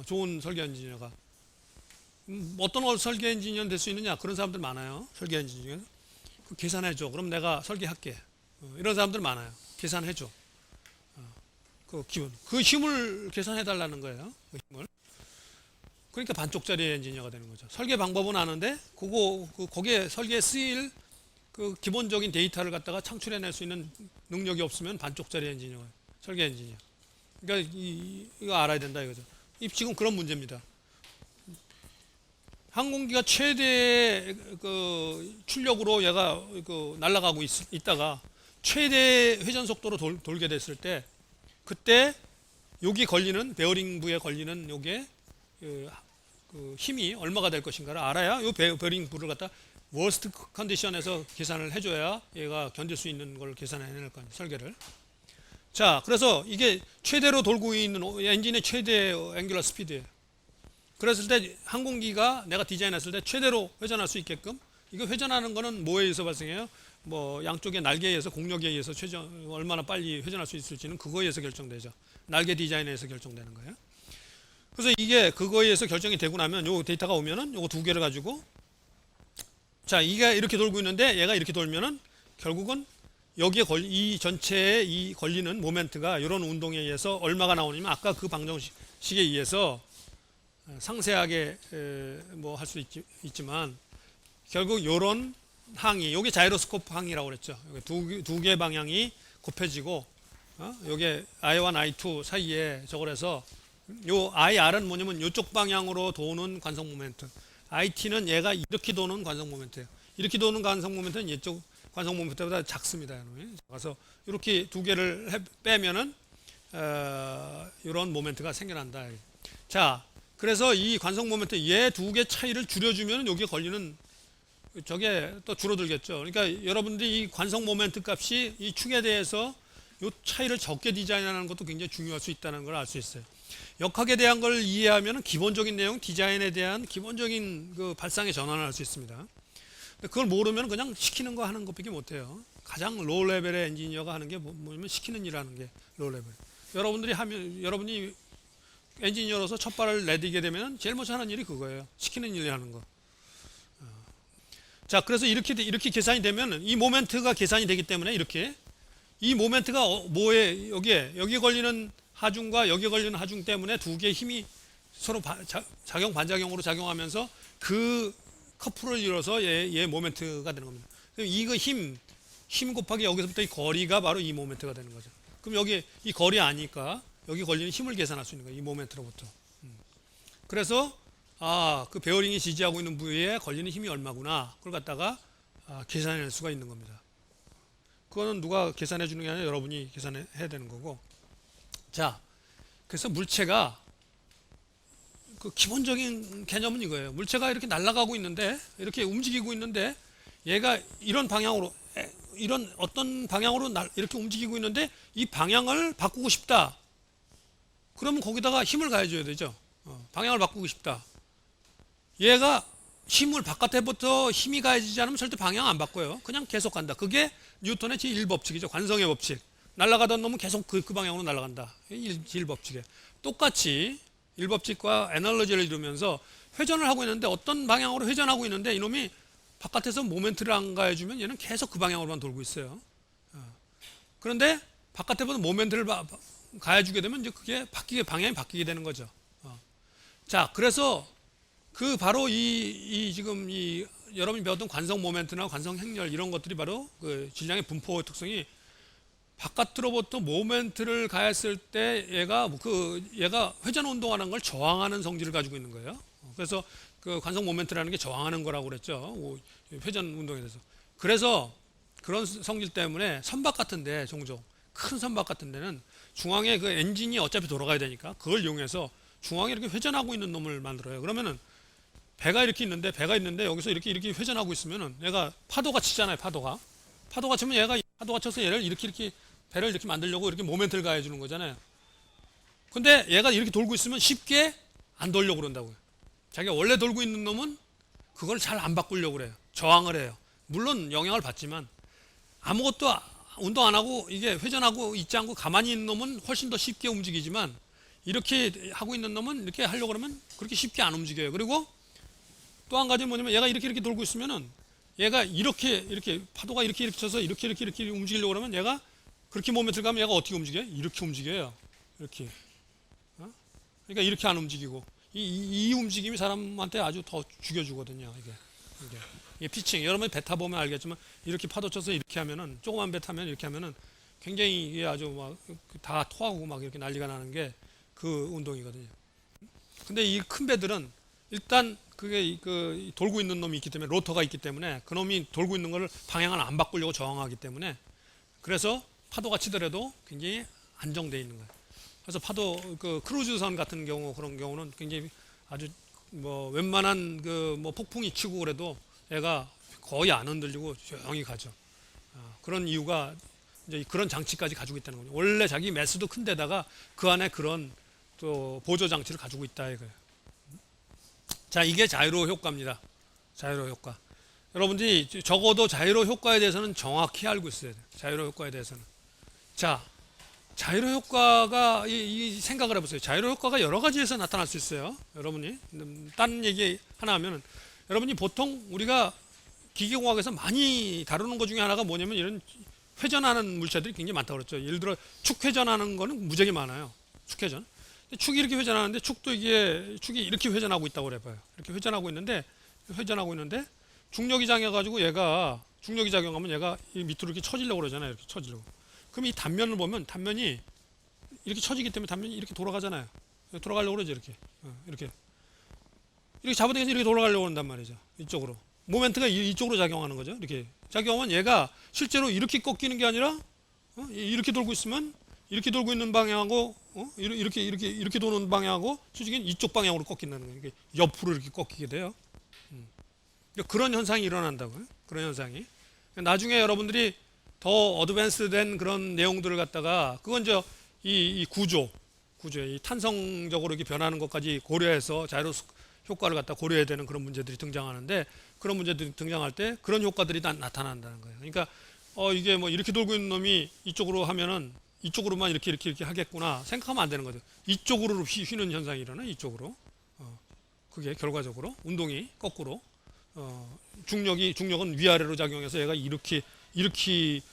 좋은 설계 엔지니어가. 어떤 설계 엔지니어는 될 수 있느냐? 그런 사람들 많아요. 설계 엔지니어는. 계산해줘. 그럼 내가 설계할게. 이런 사람들 많아요. 계산해줘. 그 기본. 그 힘을 계산해달라는 거예요. 그 힘을. 그러니까 반쪽짜리 엔지니어가 되는 거죠. 설계 방법은 아는데, 거기에 설계에 쓰일 그 기본적인 데이터를 갖다가 창출해낼 수 있는 능력이 없으면 반쪽짜리 엔지니어가 설계 엔지니어. 그러니까 이거 알아야 된다 이거죠. 지금 그런 문제입니다. 항공기가 최대 그 출력으로 얘가 그 날아가고 있다가 최대 회전 속도로 돌게 됐을 때 그때 여기 걸리는 베어링 부에 걸리는 요게 그 힘이 얼마가 될 것인가를 알아야 요 베어링 부를 갖다 워스트 컨디션에서 계산을 해줘야 얘가 견딜 수 있는 걸 계산해낼 거 아니에요. 설계를. 자, 그래서 이게 최대로 돌고 있는 엔진의 최대 앵귤러 스피드예요. 그랬을 때 항공기가 내가 디자인했을 때 최대로 회전할 수 있게끔 이거 회전하는 거는 뭐에 의해서 발생해요? 뭐 양쪽의 날개에 의해서 공력에 의해서 얼마나 빨리 회전할 수 있을지는 그거에 의해서 결정되죠. 날개 디자인에 의해서 결정되는 거예요. 그래서 이게 그거에 의해서 결정이 되고 나면 요 데이터가 오면은 요거 두 개를 가지고 자, 이게 이렇게 돌고 있는데 얘가 이렇게 돌면은 결국은 여기에 이 전체에 이 걸리는 모멘트가 이런 운동에 의해서 얼마가 나오냐면 아까 그 방정식에 의해서 상세하게 뭐 할 수 있지만 결국 이런 항이 요게 자이로스코프 항이라고 그랬죠. 두 개 방향이 곱해지고 요게 I1, I2 사이에 저걸 해서 요 IR은 뭐냐면 요쪽 방향으로 도는 관성 모멘트. IT는 얘가 이렇게 도는 관성 모멘트예요. 이렇게 도는 관성 모멘트는 이쪽 관성 모멘트보다 작습니다. 그래서 이렇게 두 개를 빼면은 이런 모멘트가 생겨난다. 자, 그래서 이 관성 모멘트 얘 두 개 차이를 줄여주면 여기에 걸리는 저게 또 줄어들겠죠. 그러니까 여러분들이 이 관성 모멘트 값이 이 축에 대해서 이 차이를 적게 디자인하는 것도 굉장히 중요할 수 있다는 걸 알 수 있어요. 역학에 대한 걸 이해하면 기본적인 내용, 디자인에 대한 기본적인 그 발상의 전환을 할 수 있습니다. 근데 그걸 모르면 그냥 시키는 거 하는 것밖에 못해요. 가장 로우 레벨의 엔지니어가 하는 게 뭐냐면 시키는 일 하는 게 로우 레벨. 여러분이 엔지니어로서 첫 발을 내디게 되면 제일 먼저 하는 일이 그거예요. 시키는 일 하는 거. 자, 그래서 이렇게 계산이 되면 이 모멘트가 계산이 되기 때문에 이렇게 이 모멘트가 뭐에 여기 걸리는 하중과 여기 걸리는 하중 때문에 두 개의 힘이 서로 작용 반작용으로 작용하면서 그 커플을 이뤄서 얘 모멘트가 되는 겁니다. 그럼 이거 힘 곱하기 여기서부터 이 거리가 바로 이 모멘트가 되는 거죠. 그럼 여기 이 거리 아니까 여기 걸리는 힘을 계산할 수 있는 거예요. 이 모멘트로부터. 그래서 그 베어링이 지지하고 있는 부위에 걸리는 힘이 얼마구나. 그걸 갖다가 계산할 수가 있는 겁니다. 그거는 누가 계산해 주는 게 아니라 여러분이 계산해야 되는 거고. 자, 그래서 물체가 그 기본적인 개념은 이거예요. 물체가 이렇게 날아가고 있는데, 이렇게 움직이고 있는데, 얘가 이런 방향으로, 이런 어떤 방향으로 이렇게 움직이고 있는데, 이 방향을 바꾸고 싶다. 그러면 거기다가 힘을 가해줘야 되죠. 방향을 바꾸고 싶다. 얘가 힘을 바깥에부터 힘이 가해지지 않으면 절대 방향 안 바꿔요. 그냥 계속 간다. 그게 뉴턴의 제1법칙이죠. 관성의 법칙. 날아가던 놈은 계속 그 방향으로 날아간다. 제1법칙이에요. 똑같이 1법칙과 애널로지를 이루면서 회전을 하고 있는데 어떤 방향으로 회전하고 있는데 이놈이 바깥에서 모멘트를 안 가해주면 얘는 계속 그 방향으로만 돌고 있어요. 그런데 바깥에부터 모멘트를 가해주게 되면 이제 그게 방향이 바뀌게 되는 거죠. 자, 그래서 그 바로 지금 여러분이 배웠던 관성 모멘트나 관성 행렬 이런 것들이 바로 그 질량의 분포 특성이 바깥으로부터 모멘트를 가했을 때 얘가 회전 운동하는 걸 저항하는 성질을 가지고 있는 거예요. 그래서 그 관성 모멘트라는 게 저항하는 거라고 그랬죠. 회전 운동에 대해서. 그래서 그런 성질 때문에 선박 같은데 종종 큰 선박 같은 데는 중앙에 그 엔진이 어차피 돌아가야 되니까 그걸 이용해서 중앙에 이렇게 회전하고 있는 놈을 만들어요. 그러면은 배가 있는데 여기서 이렇게 회전하고 있으면은 얘가 파도가 치잖아요. 파도가 치면 얘가 파도가 쳐서 얘를 이렇게 배를 이렇게 만들려고 이렇게 모멘트를 가해 주는 거잖아요. 근데 얘가 이렇게 돌고 있으면 쉽게 안 돌려고 그런다고요. 자기가 원래 돌고 있는 놈은 그걸 잘 안 바꾸려고 그래요. 저항을 해요. 물론 영향을 받지만 아무것도 운동 안 하고 이게 회전하고 있지 않고 가만히 있는 놈은 훨씬 더 쉽게 움직이지만 이렇게 하고 있는 놈은 이렇게 하려고 그러면 그렇게 쉽게 안 움직여요. 그리고 또 한 가지는 뭐냐면 얘가 이렇게 돌고 있으면은 얘가 이렇게 파도가 이렇게 쳐서 이렇게 움직이려고 그러면 얘가 그렇게 모멘트를 가면 얘가 어떻게 움직여요? 이렇게 움직여요. 이렇게. 그러니까 이렇게 안 움직이고 이 움직임이 사람한테 아주 더 죽여주거든요. 이게 피칭. 여러분이 배 타보면 알겠지만 이렇게 파도 쳐서 이렇게 하면은 조그만 배 타면 이렇게 하면은 굉장히 이게 아주 막 다 토하고 막 이렇게 난리가 나는 게 그 운동이거든요. 근데 이 큰 배들은 일단 그게 그 돌고 있는 놈이 있기 때문에 로터가 있기 때문에 그 놈이 돌고 있는 거를 방향을 안 바꾸려고 저항하기 때문에 그래서 파도가 치더라도 굉장히 안정되어 있는 거예요. 그래서 파도 그 크루즈선 같은 경우 그런 경우는 굉장히 아주 뭐 웬만한 그 뭐 폭풍이 치고 그래도 얘가 거의 안 흔들리고 조용히 가죠. 그런 이유가 이제 그런 장치까지 가지고 있다는 거죠. 원래 자기 매수도 큰 데다가 그 안에 그런 또 보조 장치를 가지고 있다 이거예요. 자, 이게 자이로 효과입니다. 자이로 효과. 여러분들이 적어도 자이로 효과에 대해서는 정확히 알고 있어야 돼요. 자이로 효과에 대해서는. 자, 자이로 효과가 이 생각을 해보세요. 자이로 효과가 여러 가지에서 나타날 수 있어요. 여러분이 딴 얘기 하나 하면은 여러분이 보통 우리가 기계공학에서 많이 다루는 것 중에 하나가 뭐냐면 이런 회전하는 물체들이 굉장히 많다고 그랬죠. 예를 들어 축 회전하는 거는 무지하게 많아요. 축 회전. 축이 이렇게 회전하는데 축이 이렇게 회전하고 있다고 그래봐요. 이렇게 회전하고 있는데 중력이 작용해가지고 얘가 중력이 작용하면 얘가 밑으로 이렇게 쳐지려고 그러잖아요. 이렇게 쳐지려고. 그럼 이 단면을 보면 단면이 이렇게 쳐지기 때문에 단면이 이렇게 돌아가잖아요. 돌아가려고 그러죠. 이렇게 잡아당겨서 이렇게 돌아가려고 한단 말이죠. 이쪽으로. 모멘트가 이쪽으로 작용하는 거죠. 이렇게 작용하면 얘가 실제로 이렇게 꺾이는 게 아니라 이렇게 돌고 있으면 이렇게 돌고 있는 방향하고 이렇게 도는 방향하고 솔직히 이쪽 방향으로 꺾인다는 거예요. 옆으로 이렇게 꺾이게 돼요. 그런 현상이 일어난다고요. 그런 현상이. 나중에 여러분들이 더 어드밴스된 그런 내용들을 갖다가 그건 이제 이 구조, 이 탄성적으로 이렇게 변하는 것까지 고려해서 자이로 효과를 갖다 고려해야 되는 그런 문제들이 등장하는데 그런 문제들이 등장할 때 그런 효과들이 나타난다는 거예요. 그러니까 이게 뭐 이렇게 돌고 있는 놈이 이쪽으로 하면은 이쪽으로만 이렇게 하겠구나 생각하면 안 되는 거죠. 이쪽으로 휘는 현상이 일어나 이쪽으로. 그게 결과적으로 운동이 거꾸로 중력은 위아래로 작용해서 얘가 이렇게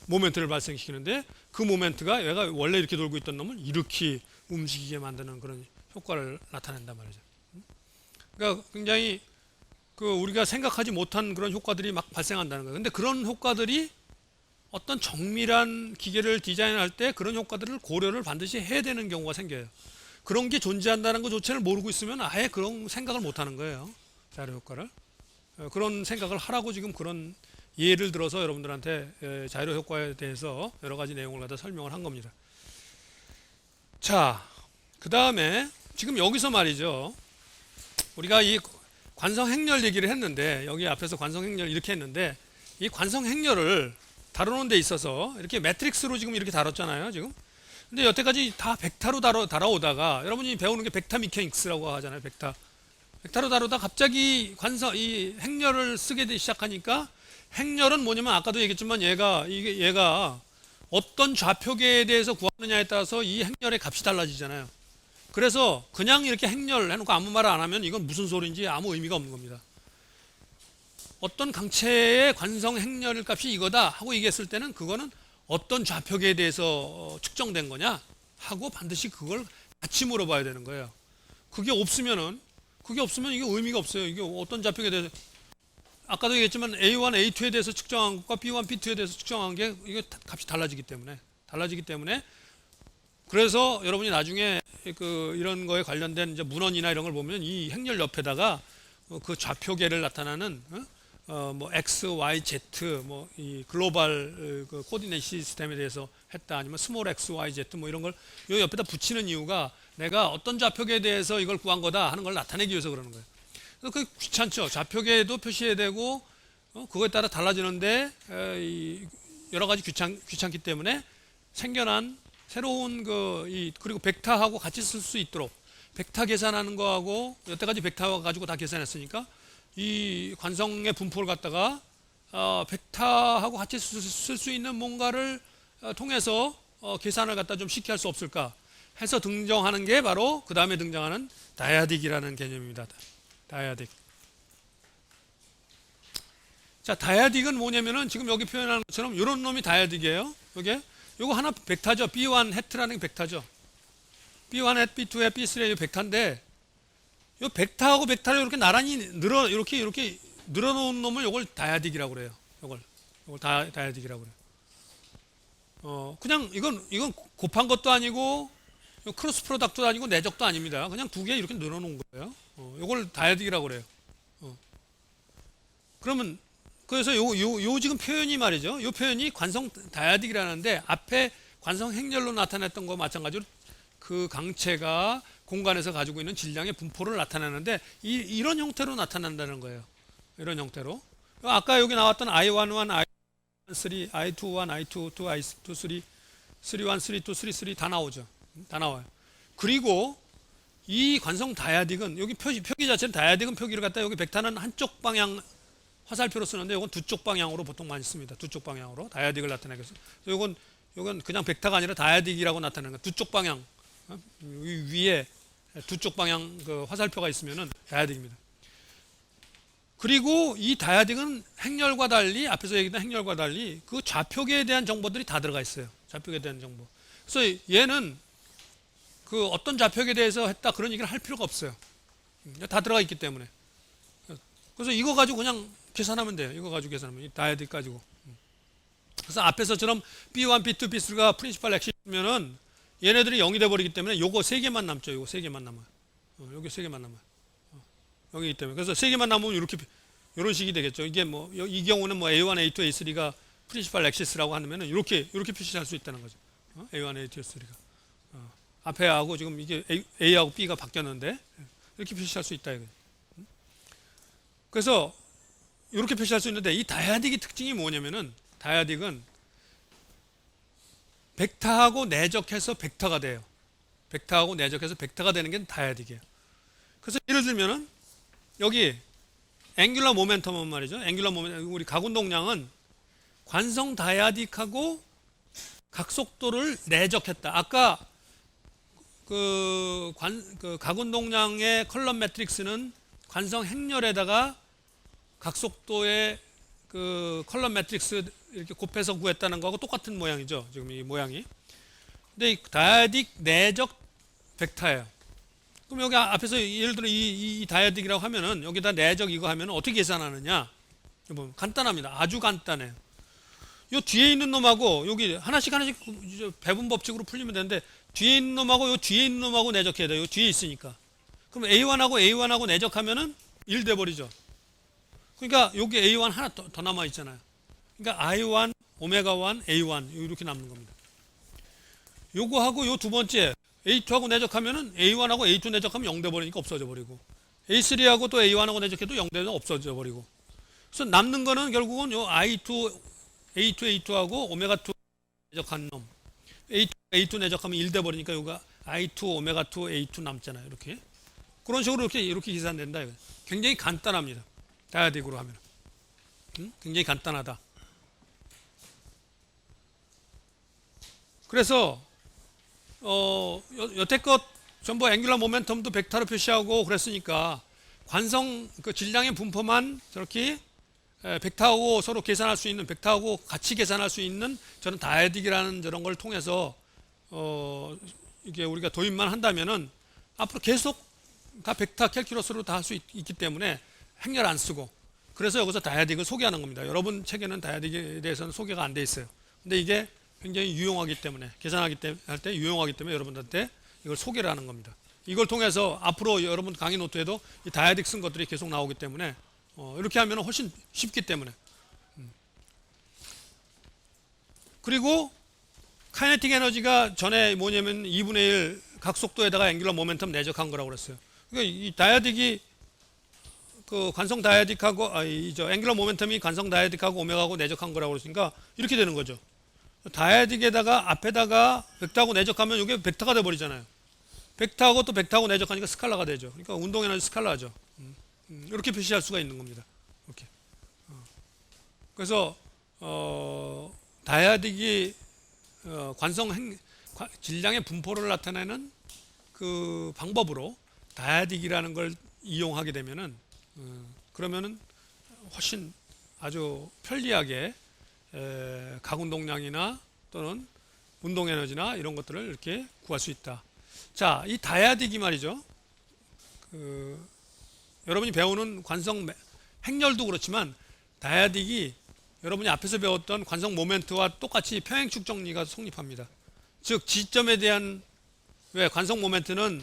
모멘트를 발생시키는데 그 모멘트가 얘가 원래 이렇게 돌고 있던 놈을 이렇게 움직이게 만드는 그런 효과를 나타낸단 말이죠. 그러니까 굉장히 우리가 생각하지 못한 그런 효과들이 막 발생한다는 거예요. 근데 그런 효과들이 어떤 정밀한 기계를 디자인할 때 그런 효과들을 고려를 반드시 해야 되는 경우가 생겨요. 그런 게 존재한다는 것조차를 모르고 있으면 아예 그런 생각을 못 하는 거예요. 자이로 효과를. 그런 생각을 하라고 지금 그런 예를 들어서 여러분들한테 자이로 효과에 대해서 여러 가지 내용을 갖다 설명을 한 겁니다. 자, 그 다음에 지금 여기서 말이죠. 우리가 이 관성행렬 얘기를 했는데 여기 앞에서 관성행렬 이렇게 했는데 이 관성행렬을 다루는 데 있어서 이렇게 매트릭스로 지금 이렇게 다뤘잖아요. 지금. 근데 여태까지 다 벡터로 다뤄오다가 여러분이 배우는 게 벡터 미케닉스라고 하잖아요. 벡터로 다루다 갑자기 이 행렬을 쓰게 시작하니까 행렬은 뭐냐면 아까도 얘기했지만 얘가 어떤 좌표계에 대해서 구하느냐에 따라서 이 행렬의 값이 달라지잖아요. 그래서 그냥 이렇게 행렬 해놓고 아무 말을 안 하면 이건 무슨 소리인지 아무 의미가 없는 겁니다. 어떤 강체의 관성 행렬 값이 이거다 하고 얘기했을 때는 그거는 어떤 좌표계에 대해서 측정된 거냐 하고 반드시 그걸 같이 물어봐야 되는 거예요. 그게 없으면 이게 의미가 없어요. 이게 어떤 좌표계에 대해서 아까도 얘기했지만 A1, A2에 대해서 측정한 것과 B1, B2에 대해서 측정한 게 이게 값이 달라지기 때문에 그래서 여러분이 나중에 이런 거에 관련된 이제 문헌이나 이런 걸 보면 이 행렬 옆에다가 그 좌표계를 나타나는 뭐 X, Y, Z 뭐 이 글로벌 그 코디네이트 시스템에 대해서 했다 아니면 스몰 X, Y, Z 뭐 이런 걸 요 옆에다 붙이는 이유가 내가 어떤 좌표계에 대해서 이걸 구한 거다 하는 걸 나타내기 위해서 그러는 거예요. 그래서 그게 귀찮죠. 좌표계도 표시해야 되고 그거에 따라 달라지는데 여러 가지 귀찮기 때문에 생겨난 새로운 그리고 벡터하고 같이 쓸 수 있도록 벡터 계산하는 거하고 여태까지 벡터 가지고 다 계산했으니까 이 관성의 분포를 갖다가 벡터하고 같이 쓸 수 있는 뭔가를 통해서 계산을 갖다 좀 쉽게 할 수 없을까 해서 등장하는 게 바로 그 다음에 등장하는 다이아딕이라는 개념입니다. 다이아딕. 자, 다이아딕은 뭐냐면은 지금 여기 표현하는 것처럼 이런 놈이 다이아딕이에요. 요거 하나 벡터죠. B1 해트라는 게 벡터죠. B1 해트, B2 해트, B3 해트 벡터인데 요 벡터하고 벡터를 이렇게 나란히 이렇게 늘어놓은 놈을 요걸 다이아딕이라고 그래요. 요걸 다이아딕이라고 그래요. 그냥 이건 곱한 것도 아니고 크로스 프로덕트도 아니고 내적도 아닙니다. 그냥 두 개 이렇게 늘어놓은 거예요. 요걸 다이아딕이라고 그래요. 그러면 그래서 요 지금 표현이 말이죠. 요 표현이 관성 다이아딕이라는데 앞에 관성 행렬로 나타냈던 거 마찬가지로 그 강체가 공간에서 가지고 있는 질량의 분포를 나타내는데 이런 형태로 나타난다는 거예요. 이런 형태로. 아까 여기 나왔던 I11, I13, I21, I22, I23, 31, 32, 33 다 나오죠. 다 나와요. 그리고 이 관성 다이아딕은 여기 표기 자체는 다이아딕은 표기를 갖다 여기 벡터는 한쪽 방향 화살표로 쓰는데 이건 두 쪽 방향으로 보통 많이 씁니다. 두 쪽 방향으로 다이아딕을 나타내기 위해서. 이건 그냥 벡터가 아니라 다이아딕이라고 나타내는 거예요. 두 쪽 방향 위에 두 쪽 방향 그 화살표가 있으면은 다이아딕입니다. 그리고 이 다이아딕은 행렬과 달리 앞에서 얘기했던 행렬과 달리 그 좌표계에 대한 정보들이 다 들어가 있어요. 좌표계에 대한 정보. 그래서 얘는 그 어떤 좌표계에 대해서 했다 그런 얘기를 할 필요가 없어요. 다 들어가 있기 때문에. 그래서 이거 가지고 그냥 계산하면 돼요. 이거 가지고 계산하면 이 다이아딕 가지고. 그래서 앞에서처럼 B1, B2, B3가 프린시팔 엑시면은 얘네들이 0이 돼 버리기 때문에 요거 세 개만 남죠. 요거 세 개만 남아요. 여기 세 개만 남아요. 여기기 때문에. 그래서 세 개만 남으면 이렇게 이런 식이 되겠죠. 이게 뭐 이 경우는 뭐 A1, A2, A3가 프린시팔 엑시스라고 하면은 이렇게 표시할 수 있다는 거죠. A1, A2, A3가. 앞에 하고 지금 이게 A하고 B가 바뀌었는데 이렇게 표시할 수 있다 이거죠. 그래서 이렇게 표시할 수 있는데 이 다이아딕의 특징이 뭐냐면은 다이아딕은 벡터하고 내적해서 벡터가 돼요. 벡터하고 내적해서 벡터가 되는 게 다이아딕이에요. 그래서 예를 들면은 여기 앵귤러 모멘텀은 말이죠. 앵귤러 모멘텀 우리 가운동량은 관성 다이아딕하고 각속도를 내적했다. 아까 그 가운동량의 컬럼 매트릭스는 관성 행렬에다가 각속도의 그 컬럼 매트릭스 이렇게 곱해서 구했다는 거하고 똑같은 모양이죠. 지금 이 모양이. 근데 이 다이아딕 내적 벡터예요. 그럼 여기 앞에서 예를 들어 이 다이아딕이라고 하면은 여기다 내적 이거 하면 어떻게 계산하느냐? 보면 간단합니다. 아주 간단해요. 요 뒤에 있는 놈하고 여기 하나씩 배분 법칙으로 풀리면 되는데 뒤에 있는 놈하고 요 뒤에 있는 놈하고 내적해야 돼요. 요 뒤에 있으니까. 그럼 A1하고 내적하면은 1 돼 버리죠. 그러니까 여기 A1 하나 더 남아 있잖아요. 그러니까 I1, 오메가1, A1 이렇게 남는 겁니다. 요거하고 요 두 번째 A2하고 내적하면은 A1하고 A2 내적하면 0 돼 버리니까 없어져 버리고 A3하고 또 A1하고 내적해도 0 되면 없어져 버리고 그래서 남는 거는 결국은 요 I2, A2하고 오메가2 내적한 놈 A2 내적하면 1 돼 버리니까 요가 I2, 오메가2, A2 남잖아요. 이렇게 그런 식으로 이렇게 계산된다. 이거. 굉장히 간단합니다. 다이아딕으로 하면 굉장히 간단하다. 그래서 여태껏 전부 앵귤러 모멘텀도 벡터로 표시하고 그랬으니까 관성 그 질량의 분포만 저렇게 벡터하고 서로 계산할 수 있는 벡터하고 같이 계산할 수 있는 저는 다이아딕이라는 저런 걸 통해서 이게 우리가 도입만 한다면은 앞으로 계속 다 벡터 캘큘러스로 다 할 수 있기 때문에 행렬 안 쓰고 그래서 여기서 다이아딕을 소개하는 겁니다. 여러분 책에는 다이아딕에 대해서는 소개가 안 돼 있어요. 근데 이게 굉장히 유용하기 때문에 계산하기 할 때 유용하기 때문에 여러분들한테 이걸 소개를 하는 겁니다. 이걸 통해서 앞으로 여러분 강의 노트에도 이 다이아딕 쓴 것들이 계속 나오기 때문에 이렇게 하면 훨씬 쉽기 때문에 그리고 카이네틱 에너지가 전에 뭐냐면 2분의 1 각속도에다가 앵귤러 모멘텀 내적한 거라고 그랬어요. 그러니까 이 다이아딕이 그 관성 다이아딕하고 저 앵귤러 모멘텀이 관성 다이아딕하고 오메가하고 내적한 거라고 그랬으니까 이렇게 되는 거죠. 다이아딕에다가 앞에다가 벡터하고 내적하면 이게 벡터가 돼 버리잖아요. 벡터하고 또 벡터하고 내적하니까 스칼라가 되죠. 그러니까 운동 에너지 스칼라죠. 이렇게 표시할 수가 있는 겁니다. 이렇게. 그래서 다이아딕이 질량의 분포를 나타내는 그 방법으로 다이아딕이라는 걸 이용하게 되면은 그러면은 훨씬 아주 편리하게 가운동량이나 또는 운동 에너지나 이런 것들을 이렇게 구할 수 있다. 자, 이 다이아딕이 말이죠. 여러분이 배우는 관성 행렬도 그렇지만 다이아딕이 여러분이 앞에서 배웠던 관성 모멘트와 똑같이 평행축 정리가 성립합니다. 즉 지점에 대한 왜 관성 모멘트는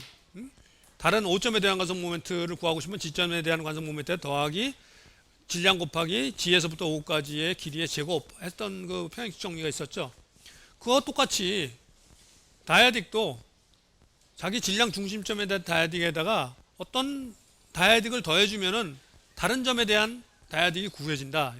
다른 5점에 대한 관성 모멘트를 구하고 싶으면 지점에 대한 관성 모멘트에 더하기 질량 곱하기 G에서부터 O까지의 길이의 제곱 했던 그 평행축 정리가 있었죠. 그와 똑같이 다이아딕도 자기 질량 중심점에 대한 다이아딕에다가 어떤 다이아딕을 더해주면은 다른 점에 대한 다이아딕이 구해진다.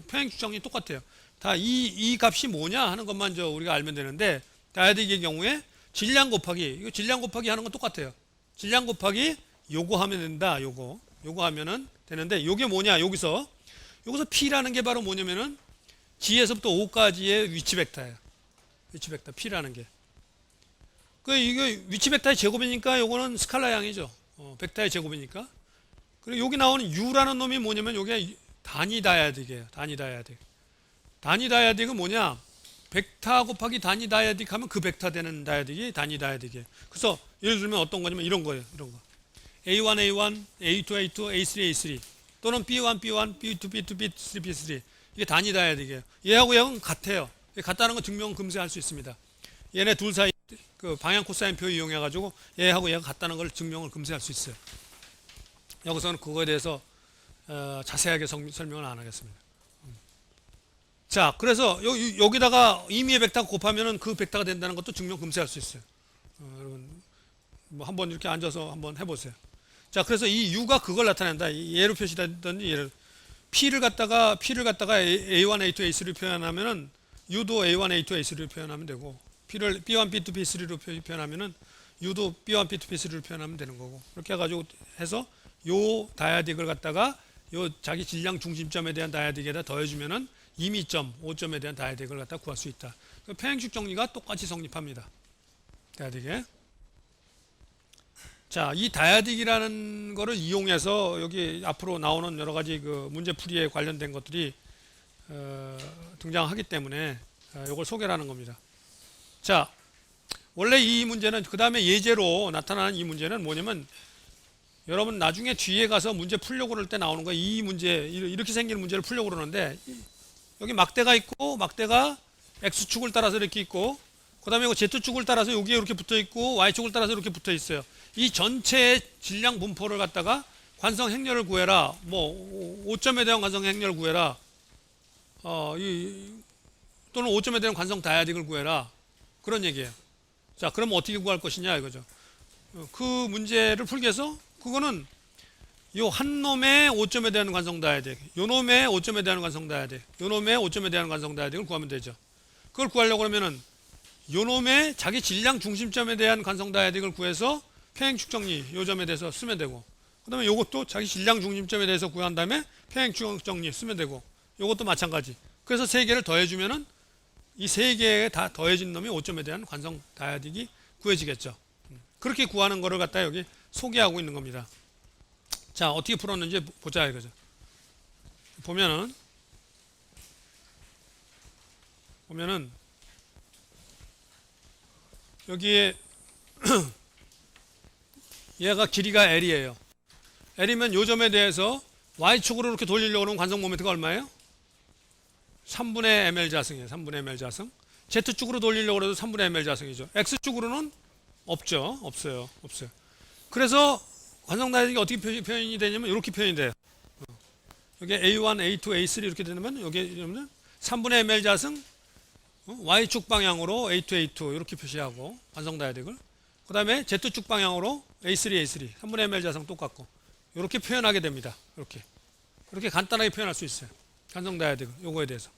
평행축 정리 똑같아요. 다 이 값이 뭐냐 하는 것만 우리가 알면 되는데 다이아딕의 경우에 질량 곱하기 이거 질량 곱하기 하는 건 똑같아요. 질량 곱하기 요거 하면 된다. 요거 하면은 되는데 요게 뭐냐 여기서 P라는 게 바로 뭐냐면은 G에서부터 O까지의 위치 벡터예요. 위치 벡터 P라는 게. 이게 위치 벡터의 제곱이니까 요거는 스칼라 양이죠. 벡터의 제곱이니까. 그리고 여기 나오는 U라는 놈이 뭐냐면 요게 단위 다이아딕이에요. 단위 다이아딕. 단위 다이아딕은 뭐냐? 벡터 곱하기 단위 다이아딕 하면 그 벡터 되는 다이아딕이 단위 다이아딕이에요. 그래서 예를 들면 어떤 거냐면 이런 거예요. 이런 거. A1, A1, A2, A2, A3, A3 또는 B1, B1, B2, B2, B3, B3 이게 단위 다이아딕이에요. 얘하고 얘하고는 같아요. 같다는 거 증명 금세할 수 있습니다. 얘네 둘 사이 그 방향 코사인 표 이용해 가지고 얘하고 얘가 같다는 걸 증명을 금세할 수 있어요. 여기서는 그거에 대해서 자세하게 설명을 안 하겠습니다. 자, 그래서 여기다가 임의의 벡터 곱하면은 그 벡터가 된다는 것도 증명 금세할 수 있어요. 여러분 뭐 한번 이렇게 앉아서 한번 해보세요. 자, 그래서 이 U가 그걸 나타낸다. 얘로 표시되든지 얘를 P를 갖다가 A1, A2, A3로 표현하면은 U도 A1, A2, A3로 표현하면 되고 P를 B1, B2, B3로 표현하면은 U도 B1, B2, B3로 표현하면 되는 거고 그렇게 해가지고 해서 요 다이아딕을 갖다가 요 자기 질량 중심점에 대한 다이아딕에다 더해주면은 임의점 5점에 대한 다이아딕을 갖다 구할 수 있다. 평행축 정리가 똑같이 성립합니다. 다이아딕에. 자, 이 다이아딕이라는 거를 이용해서 여기 앞으로 나오는 여러 가지 그 문제풀이에 관련된 것들이 등장하기 때문에 이걸 소개를 하는 겁니다. 자, 원래 이 문제는 그 다음에 예제로 나타나는 이 문제는 뭐냐면 여러분 나중에 뒤에 가서 문제 풀려고 그럴 때 나오는 거 이 문제 이렇게 생기는 문제를 풀려고 그러는데 여기 막대가 있고 막대가 X축을 따라서 이렇게 있고 그 다음에 Z축을 따라서 여기에 이렇게 붙어 있고 Y축을 따라서 이렇게 붙어 있어요. 이 전체의 질량 분포를 갖다가 관성 행렬을 구해라. 뭐 5점에 대한 관성 행렬을 구해라. 또는 5점에 대한 관성 다이아딕을 구해라. 그런 얘기예요. 자, 그럼 어떻게 구할 것이냐 이거죠. 그 문제를 풀기 위해서 그거는 요 한 놈의 5점에 대한 관성 다이아딕, 요 놈의 5점에 대한 관성 다이아딕, 요 놈의 5점에 대한 관성 다이아딕을 구하면 되죠. 그걸 구하려고 그러면은 요 놈의 자기 질량 중심점에 대한 관성 다이아딕을 구해서 평행축 정리 요 점에 대해서 쓰면 되고 그다음에 요것도 자기 질량 중심점에 대해서 구한 다음에 평행축 정리 쓰면 되고 요것도 마찬가지. 그래서 세 개를 더해 주면은 이 세 개에 다 더해진 놈이 5점에 대한 관성 다이아딕이 구해지겠죠. 그렇게 구하는 거를 갖다 여기 소개하고 있는 겁니다. 자, 어떻게 풀었는지 보자 이거죠. 보면은 여기에 얘가 길이가 L이에요. L이면 요 점에 대해서 Y축으로 이렇게 돌리려고 하는 관성 모멘트가 얼마예요? 3분의 ml 자승이에요. 3분의 ml 자승. Z축으로 돌리려고 해도 3분의 ml 자승이죠. X축으로는 없죠. 없어요. 그래서 관성 다이아딕이 어떻게 표현이 되냐면 이렇게 표현이 돼요. 여기 A1, A2, A3 이렇게 되면 여기 3분의 ml 자승 Y축 방향으로 A2, A2 이렇게 표시하고 관성 다이아딕을 그 다음에 Z축 방향으로 A3, A3 3분의 ml 자승 똑같고 이렇게 표현하게 됩니다. 이렇게 간단하게 표현할 수 있어요. 관성 다이아딕 요거에 대해서.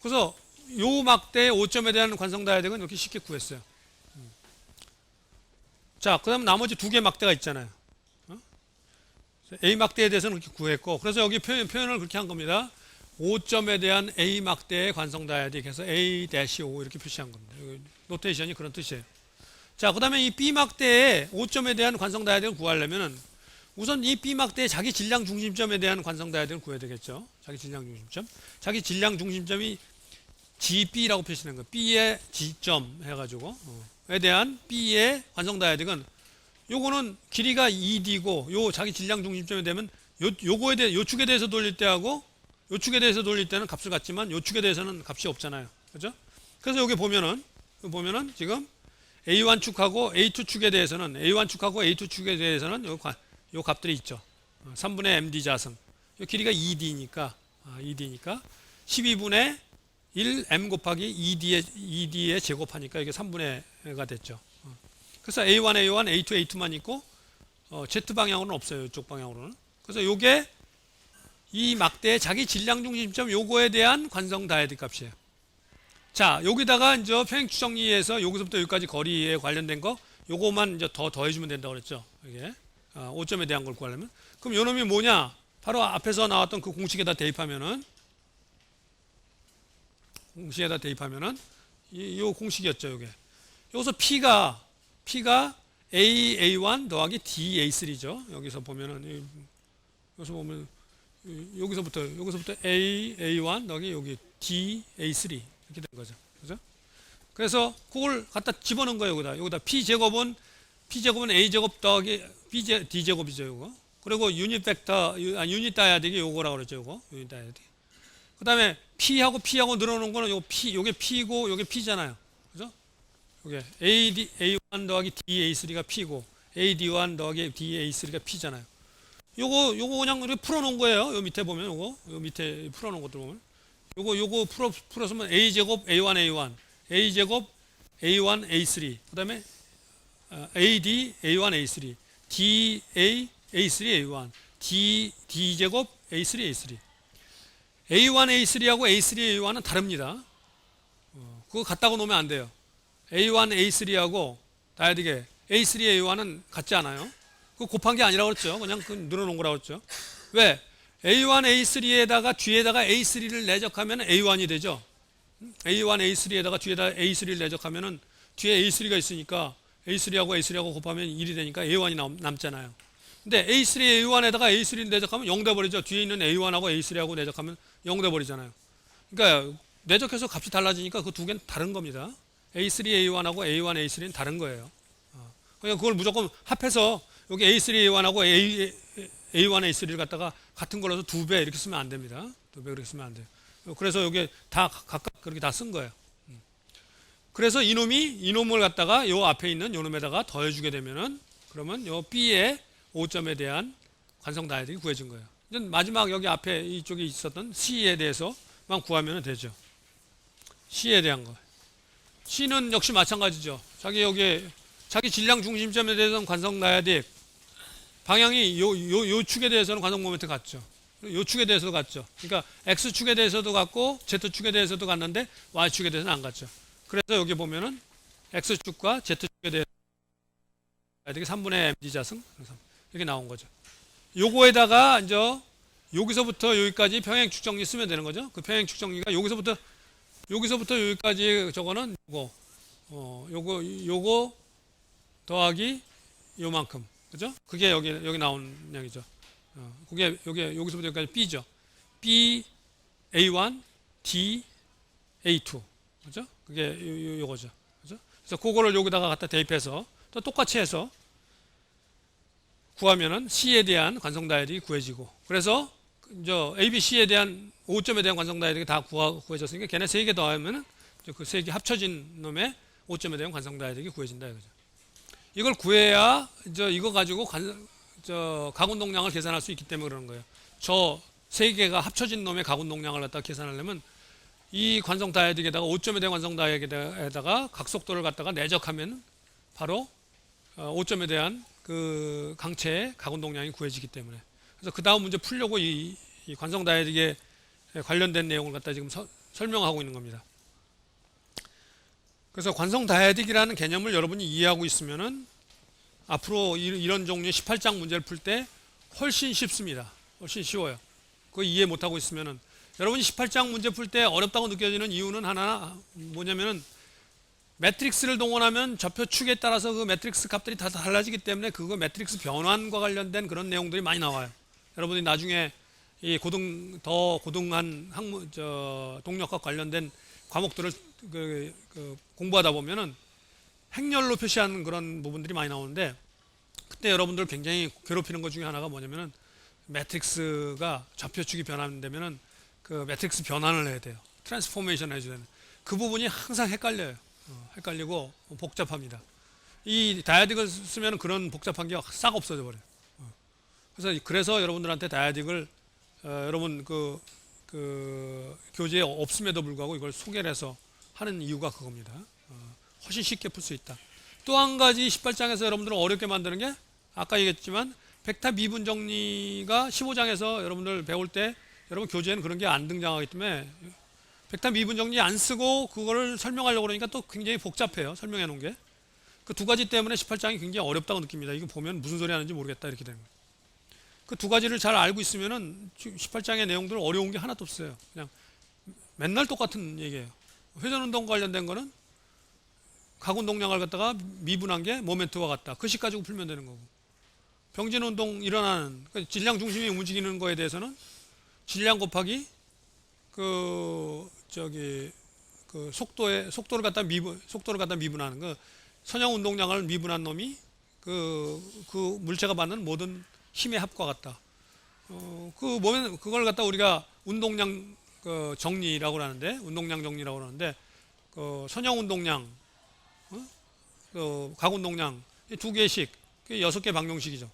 그래서 요 막대의 5점에 대한 관성 다이아딕은 이렇게 쉽게 구했어요. 자, 그 다음 나머지 두 개 막대가 있잖아요. A 막대에 대해서는 그렇게 구했고, 그래서 여기 표현을 그렇게 한 겁니다. 5점에 대한 A 막대의 관성 다이아딕 해서 A-5 이렇게 표시한 겁니다. 노테이션이 그런 뜻이에요. 자, 그 다음에 이 B 막대의 5점에 대한 관성 다이아딕을 구하려면은 우선 이 B 막대의 자기 질량 중심점에 대한 관성 다이아딕을 구해야 되겠죠. 자기 질량 중심점. 자기 질량 중심점이 GB라고 표시하는 거예요. B의 G점 해가지고 에 대한 B의 관성 다이아딕은 요거는 길이가 2D고 요 자기 질량 중심점이 되면 요거에 대해 요 축에 대해서 돌릴 때하고 요 축에 대해서 돌릴 때는 값을 갖지만 요 축에 대해서는 값이 없잖아요. 그죠? 그래서 여기 보면은 지금 A1 축하고 A2 축에 대해서는 A1 축하고 A2 축에 대해서는 요 값들이 있죠. 3분의 MD 자승. 요 길이가 2D니까 12분의 1 M 곱하기 2D에 제곱하니까 이게 3분의가 됐죠. 그래서 A1, A2, A2만 있고 Z 방향으로는 없어요. 이쪽 방향으로는. 그래서 요게 이 막대의 자기 질량 중심점 요거에 대한 관성 다이아딕 값이에요. 자, 여기다가 이제 평행 추정리에서 여기서부터 여기까지 거리에 관련된 거 요거만 이제 더해주면 된다고 그랬죠. 이게 5점에 대한 걸 구하려면. 그럼 요 놈이 뭐냐? 바로 앞에서 나왔던 그 공식에다 대입하면은 요 공식이었죠. 요게. 여기서 P가 AA1 더하기 DA3죠. 여기서 보면 여기서부터 AA1 더하기 여기 DA3 이렇게 된 거죠. 그죠? 그래서 그걸 갖다 집어넣은 거예요. 여기다 P제곱은 A제곱 더하기 D제곱이죠. 요거. 그리고 유닛 다이아딕이 요거라고 그랬죠. 요거. 유닛 다이아딕. 그 다음에 P하고 늘어놓은 거는 요게 P고 요게 P잖아요. 그죠? 요게 A1 더하기 DA3가 P고 AD1 더하기 DA3가 P잖아요. 요거 그냥 이렇게 풀어놓은 거예요. 요 밑에 보면 요 밑에 풀어놓은 것들 보면 요거 풀었으면 A제곱 A1 A제곱 A1 A3 그 다음에 AD A1 A3 DA A3 A1 D제곱 A3 A3 A1 A3하고 A3 A1은 다릅니다. 그거 같다고 놓으면 안 돼요. A1 A3하고 다이아딕에 A3 A1은 같지 않아요. 그거 곱한 게 아니라고 그랬죠. 그냥 늘어놓은 거라고 그랬죠. 왜? A1 A3에다가 뒤에다가 A3를 내적하면 A1이 되죠. A1 A3에다가 뒤에다 A3를 내적하면은 뒤에 A3가 있으니까 A3하고 곱하면 1이 되니까 A1이 남잖아요. 근데 A3 A1에다가 A3를 내적하면 0 돼버리죠. 뒤에 있는 A1하고 A3하고 내적하면 0 돼버리잖아요. 그러니까 내적해서 값이 달라지니까 그 두 개는 다른 겁니다. A3 A1하고 A1 A3는 다른 거예요. 그러니까 그걸 무조건 합해서 여기 A3 A1하고 A1 A3를 갖다가 같은 걸로 해서 2배 이렇게 쓰면 안 됩니다. 2배 그렇게 쓰면 안 돼요. 그래서 여기 다 각각 그렇게 다 쓴 거예요. 그래서 이놈을 갖다가 요 앞에 있는 요 놈에다가 더해주게 되면은 그러면 요 B의 5점에 대한 관성 다이아딕이 구해진 거예요. 이제 마지막 여기 앞에 이쪽에 있었던 C에 대해서만 구하면 되죠. C에 대한 거. C는 역시 마찬가지죠. 자기 질량 중심점에 대해서는 관성 다이아딕 방향이 요 축에 대해서는 관성 모멘트 같죠. 요 축에 대해서도 같죠. 그러니까 X축에 대해서도 같고 Z축에 대해서도 같는데 Y축에 대해서는 안 같죠. 그래서 여기 보면은 X축과 Z축에 대해서 3분의 MD 자승 이렇게 나온 거죠. 요거에다가 이제 여기서부터 여기까지 평행 축정리 쓰면 되는 거죠. 그 평행 축정리가 여기서부터 여기까지 저거는 요거 더하기 요만큼. 그죠? 그게 여기 나온 양이죠. 그게 여기서부터 여기까지 B죠. B A1 D A2. 그죠? 그게 요거죠. 그죠? 그래서 그거를 여기다가 갖다 대입해서 또 똑같이 해서 구하면은 C에 대한 관성 다이아딕이 구해지고, 그래서 이제 A, B, C에 대한 5점에 대한 관성 다이아딕이 다 구해졌으니까 걔네 3개 더하면은 그 3개 합쳐진 놈의 5점에 대한 관성 다이아딕이 구해진다 이거죠. 이걸 구해야 이제 이거 가지고 가군 동량을 계산할 수 있기 때문에 그러는 거예요. 저 3개가 합쳐진 놈의 가군 동량을 갖다가 계산하려면 이 관성 다이아딕에다가 5점에 대한 관성 다이아딕에다가 각속도를 갖다가 내적하면 바로 5점에 대한 그 강체의 가군 동량이 구해지기 때문에, 그래서 그 다음 문제 풀려고 이 관성 다이아딕에 관련된 내용을 갖다 지금 설명하고 있는 겁니다. 그래서 관성 다이아딕이라는 개념을 여러분이 이해하고 있으면은 앞으로 이런 종류의 18장 문제를 풀 때 훨씬 쉽습니다. 훨씬 쉬워요. 그거 이해 못하고 있으면은 여러분이 18장 문제 풀 때 어렵다고 느껴지는 이유는 하나 뭐냐면은 매트릭스를 동원하면 좌표축에 따라서 그 매트릭스 값들이 다 달라지기 때문에 그거 매트릭스 변환과 관련된 그런 내용들이 많이 나와요. 여러분이 나중에 이 더 고등한 동력과 관련된 과목들을 공부하다 보면은 행렬로 표시하는 그런 부분들이 많이 나오는데 그때 여러분들 굉장히 괴롭히는 것 중에 하나가 뭐냐면은 매트릭스가 좌표축이 변환되면은 그 매트릭스 변환을 해야 돼요. 트랜스포메이션 해줘야 되는 그 부분이 항상 헷갈려요. 헷갈리고 복잡합니다. 이 다이아딕을 쓰면 그런 복잡한 게 싹 없어져 버려요. 그래서 여러분들한테 다이아딕을 여러분 그 교재에 없음에도 불구하고 이걸 소개를 해서 하는 이유가 그겁니다. 훨씬 쉽게 풀 수 있다. 또 한 가지 18장에서 여러분들을 어렵게 만드는 게 아까 얘기했지만 벡터 미분 정리가 15장에서 여러분들 배울 때 여러분 교재에는 그런 게 안 등장하기 때문에 벡터 미분 정리 안 쓰고 그거를 설명하려고 그러니까 또 굉장히 복잡해요. 설명해 놓은 게. 그 두 가지 때문에 18장이 굉장히 어렵다고 느낍니다. 이거 보면 무슨 소리 하는지 모르겠다 이렇게 되는 거예요. 그 두 가지를 잘 알고 있으면은 18장의 내용들 어려운 게 하나도 없어요. 그냥 맨날 똑같은 얘기예요. 회전운동 관련된 거는 각운동량을 갖다가 미분한 게 모멘트와 같다. 그 식 가지고 풀면 되는 거고. 병진운동 일어나는 질량 중심이 움직이는 거에 대해서는 질량 곱하기 속도를 갖다 미분하는 그 선형 운동량을 미분한 놈이 그 물체가 받는 모든 힘의 합과 같다. 그걸 갖다 우리가 운동량 정리라고 하는데 운동량 정리라고 하는데 선형 운동량, 각운동량 두 개씩 6개 방정식이죠.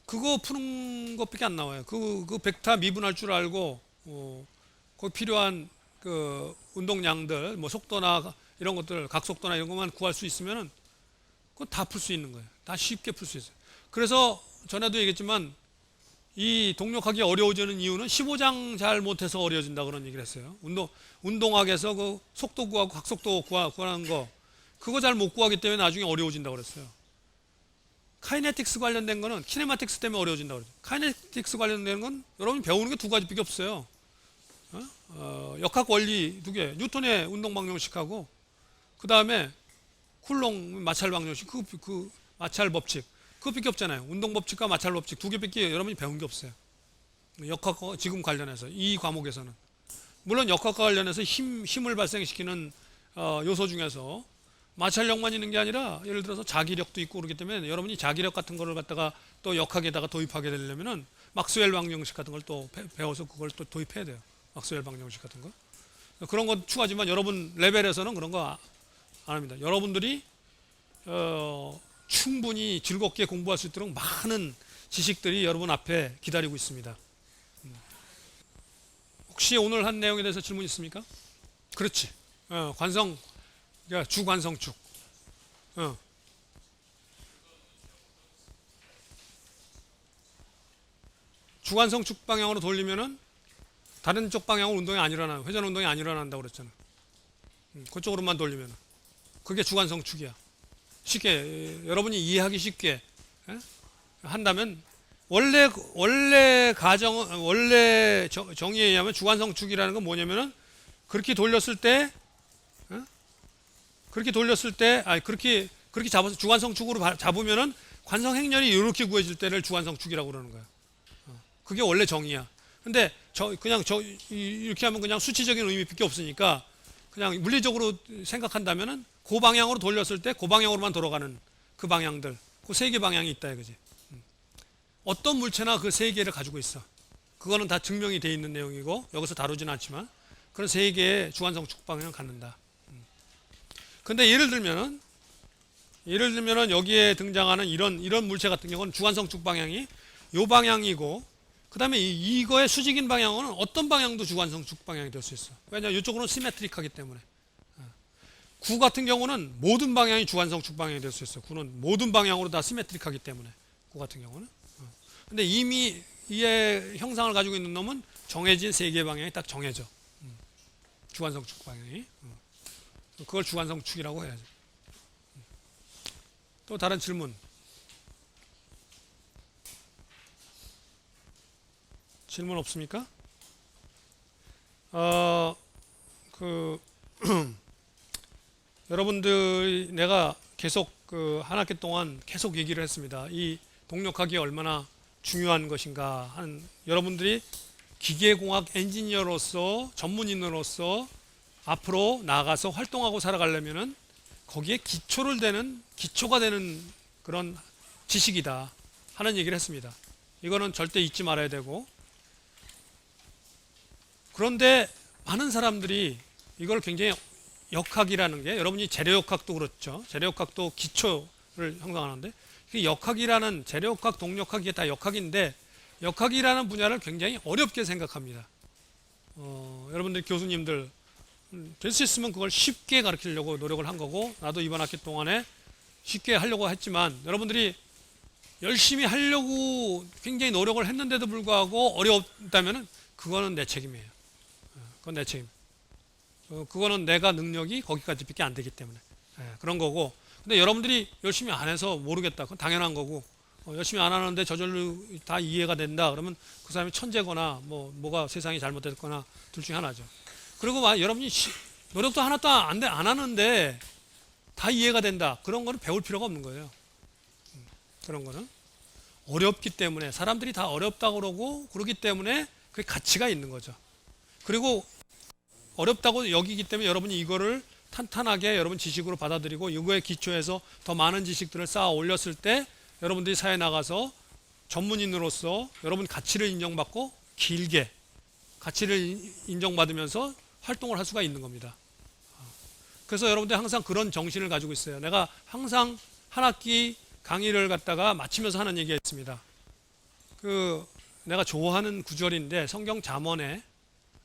그거 푸는 것밖에 안 나와요. 그 벡터 미분할 줄 알고 거기 필요한 그 운동량들 뭐 속도나 이런 것들 각속도나 이런 것만 구할 수 있으면은 그거 다 풀 수 있는 거예요. 다 쉽게 풀 수 있어요. 그래서 전에도 얘기했지만 이 동력하기 어려워지는 이유는 15장 잘 못해서 어려워진다 그런 얘기를 했어요. 운동학에서 그 속도 구하고 각속도 구하는 거 그거 잘 못 구하기 때문에 나중에 어려워진다 그랬어요. 카이네틱스 관련된 거는 키네마틱스 때문에 어려워진다 그러죠. 카이네틱스 관련된 건 여러분이 배우는 게 두 가지밖에 없어요. 역학 원리 두 개, 뉴턴의 운동 방정식하고 그 다음에 쿨롱 마찰 방정식, 그 마찰 법칙 그것밖에 없잖아요. 운동 법칙과 마찰 법칙 두 개밖에 여러분이 배운 게 없어요. 역학과 지금 관련해서 이 과목에서는 물론 역학과 관련해서 힘을 발생시키는 요소 중에서 마찰력만 있는 게 아니라 예를 들어서 자기력도 있고 그렇기 때문에 여러분이 자기력 같은 거를 갖다가 또 역학에다가 도입하게 되려면은 막스웰 방정식 같은 걸 또 배워서 그걸 또 도입해야 돼요. 막스웰 방정식 같은 거. 그런 건 추가지만 여러분 레벨에서는 그런 거 안 합니다. 여러분들이 충분히 즐겁게 공부할 수 있도록 많은 지식들이 여러분 앞에 기다리고 있습니다. 혹시 오늘 한 내용에 대해서 질문 있습니까? 그렇지. 관성, 그러니까 주관성축. 주관성축 방향으로 돌리면은 다른 쪽 방향으로 운동이 안 일어나요. 회전 운동이 안 일어난다고 그랬잖아. 그쪽으로만 돌리면은 그게 주관성축이야. 쉽게 여러분이 이해하기 쉽게 한다면 원래 정의에 의하면 주관성축이라는 건 뭐냐면은 그렇게 돌렸을 때 그렇게 잡아서 주관성축으로 잡으면은 관성 행렬이 이렇게 구해질 때를 주관성축이라고 그러는 거야. 그게 원래 정의야. 근데 이렇게 하면 그냥 수치적인 의미밖에 없으니까 그냥 물리적으로 생각한다면은 그 방향으로 돌렸을 때 그 방향으로만 돌아가는 그 방향들, 그 세 개 방향이 있다 이거지. 어떤 물체나 그 세 개를 가지고 있어. 그거는 다 증명이 돼 있는 내용이고 여기서 다루지는 않지만 그런 세 개의 주관성축 방향을 갖는다. 근데 예를 들면은 여기에 등장하는 이런 물체 같은 경우는 주관성축 방향이 요 방향이고 그 다음에 이거의 수직인 방향은 어떤 방향도 주관성축 방향이 될 수 있어. 왜냐하면 이쪽으로는 시메트릭하기 때문에. 구 같은 경우는 모든 방향이 주관성축 방향이 될 수 있어. 구는 모든 방향으로 다 시메트릭하기 때문에. 구 같은 경우는. 근데 이미 이의 형상을 가지고 있는 놈은 정해진 세 개의 방향이 딱 정해져. 주관성축 방향이. 그걸 주관성축이라고 해야죠. 또 다른 질문. 질문 없습니까? 어, 그 여러분들 내가 계속 한 학기 동안 계속 얘기를 했습니다. 이 동력학이 얼마나 중요한 것인가 하는, 여러분들이 기계공학 엔지니어로서 전문인으로서 앞으로 나아가서 활동하고 살아가려면은 거기에 기초가 되는 그런 지식이다 하는 얘기를 했습니다. 이거는 절대 잊지 말아야 되고, 그런데 많은 사람들이 이걸 굉장히, 역학이라는 게, 여러분이 재료역학도 그렇죠. 재료역학도 기초를 형성하는데, 그 역학이라는, 재료역학, 동력학, 이게 다 역학인데, 역학이라는 분야를 굉장히 어렵게 생각합니다. 여러분들 교수님들 될 수 있으면 그걸 쉽게 가르치려고 노력을 한 거고, 나도 이번 학기 동안에 쉽게 하려고 했지만, 여러분들이 열심히 하려고 굉장히 노력을 했는데도 불구하고 어렵다면은 그거는 내 책임이에요. 그건 내 책임. 그거는 내가 능력이 거기까지밖에 안 되기 때문에 그런 거고. 근데 여러분들이 열심히 안 해서 모르겠다, 그건 당연한 거고. 열심히 안 하는데 저절로 다 이해가 된다 그러면 그 사람이 천재거나 뭐가 세상이 잘못됐거나 둘 중에 하나죠. 그리고 여러분이 노력도 하나도 안 하는데 다 이해가 된다, 그런 거는 배울 필요가 없는 거예요. 그런 거는 어렵기 때문에, 사람들이 다 어렵다고 그러고 그러기 때문에 그게 가치가 있는 거죠. 그리고 어렵다고 여기기 때문에 여러분이 이거를 탄탄하게 여러분 지식으로 받아들이고 이거에 기초해서 더 많은 지식들을 쌓아 올렸을 때 여러분들이 사회에 나가서 전문인으로서 여러분 가치를 인정받고 길게 가치를 인정받으면서 활동을 할 수가 있는 겁니다. 그래서 여러분들 항상 그런 정신을 가지고 있어요. 내가 항상 한 학기 강의를 갖다가 마치면서 하는 얘기가 있습니다. 내가 좋아하는 구절인데 성경 잠언에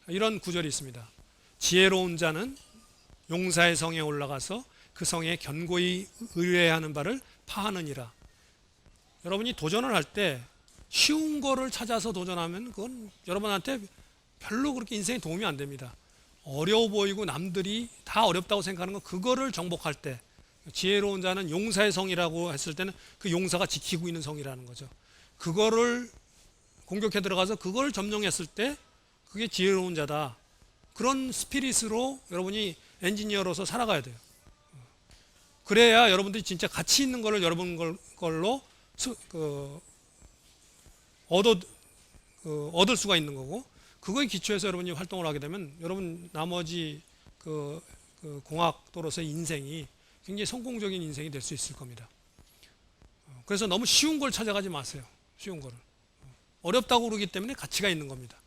이런 구절이 있습니다. 지혜로운 자는 용사의 성에 올라가서 그 성에 견고히 의뢰하는 바를 파하느니라. 여러분이 도전을 할 때 쉬운 거를 찾아서 도전하면 그건 여러분한테 별로 그렇게 인생에 도움이 안 됩니다. 어려워 보이고 남들이 다 어렵다고 생각하는 건, 그거를 정복할 때, 지혜로운 자는 용사의 성이라고 했을 때는 그 용사가 지키고 있는 성이라는 거죠. 그거를 공격해 들어가서 그걸 점령했을 때 그게 지혜로운 자다. 그런 스피릿으로 여러분이 엔지니어로서 살아가야 돼요. 그래야 여러분들이 진짜 가치 있는 거를 여러분 걸로 얻을 수가 있는 거고, 그거에 기초해서 여러분이 활동을 하게 되면 여러분 나머지 공학도로서의 인생이 굉장히 성공적인 인생이 될 수 있을 겁니다. 그래서 너무 쉬운 걸 찾아가지 마세요. 쉬운 거를. 어렵다고 그러기 때문에 가치가 있는 겁니다.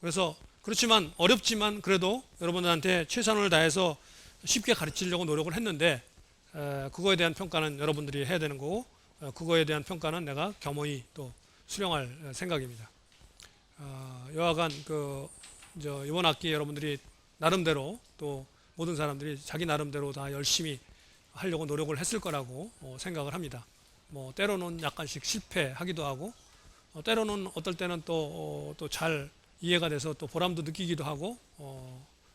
그래서 그렇지만, 어렵지만 그래도 여러분들한테 최선을 다해서 쉽게 가르치려고 노력을 했는데, 그거에 대한 평가는 여러분들이 해야 되는 거고, 그거에 대한 평가는 내가 겸허히 또 수령할 생각입니다. 여하간 이번 학기 여러분들이 나름대로, 또 모든 사람들이 자기 나름대로 다 열심히 하려고 노력을 했을 거라고 생각을 합니다. 때로는 약간씩 실패하기도 하고, 때로는 어떨 때는 또 잘 이해가 돼서 또 보람도 느끼기도 하고,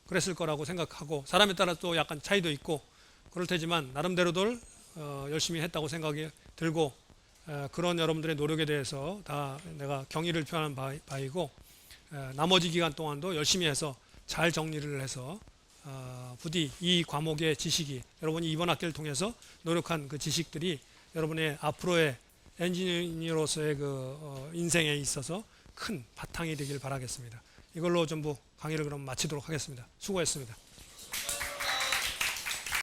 그랬을 거라고 생각하고, 사람에 따라 또 약간 차이도 있고 그럴 테지만 나름대로들 열심히 했다고 생각이 들고, 그런 여러분들의 노력에 대해서 다 내가 경의를 표하는 바이고, 나머지 기간 동안도 열심히 해서 잘 정리를 해서 부디 이 과목의 지식이, 여러분이 이번 학기를 통해서 노력한 그 지식들이 여러분의 앞으로의 엔지니어로서의 인생에 있어서 큰 바탕이 되길 바라겠습니다. 이걸로 전부 강의를 그럼 마치도록 하겠습니다. 수고했습니다.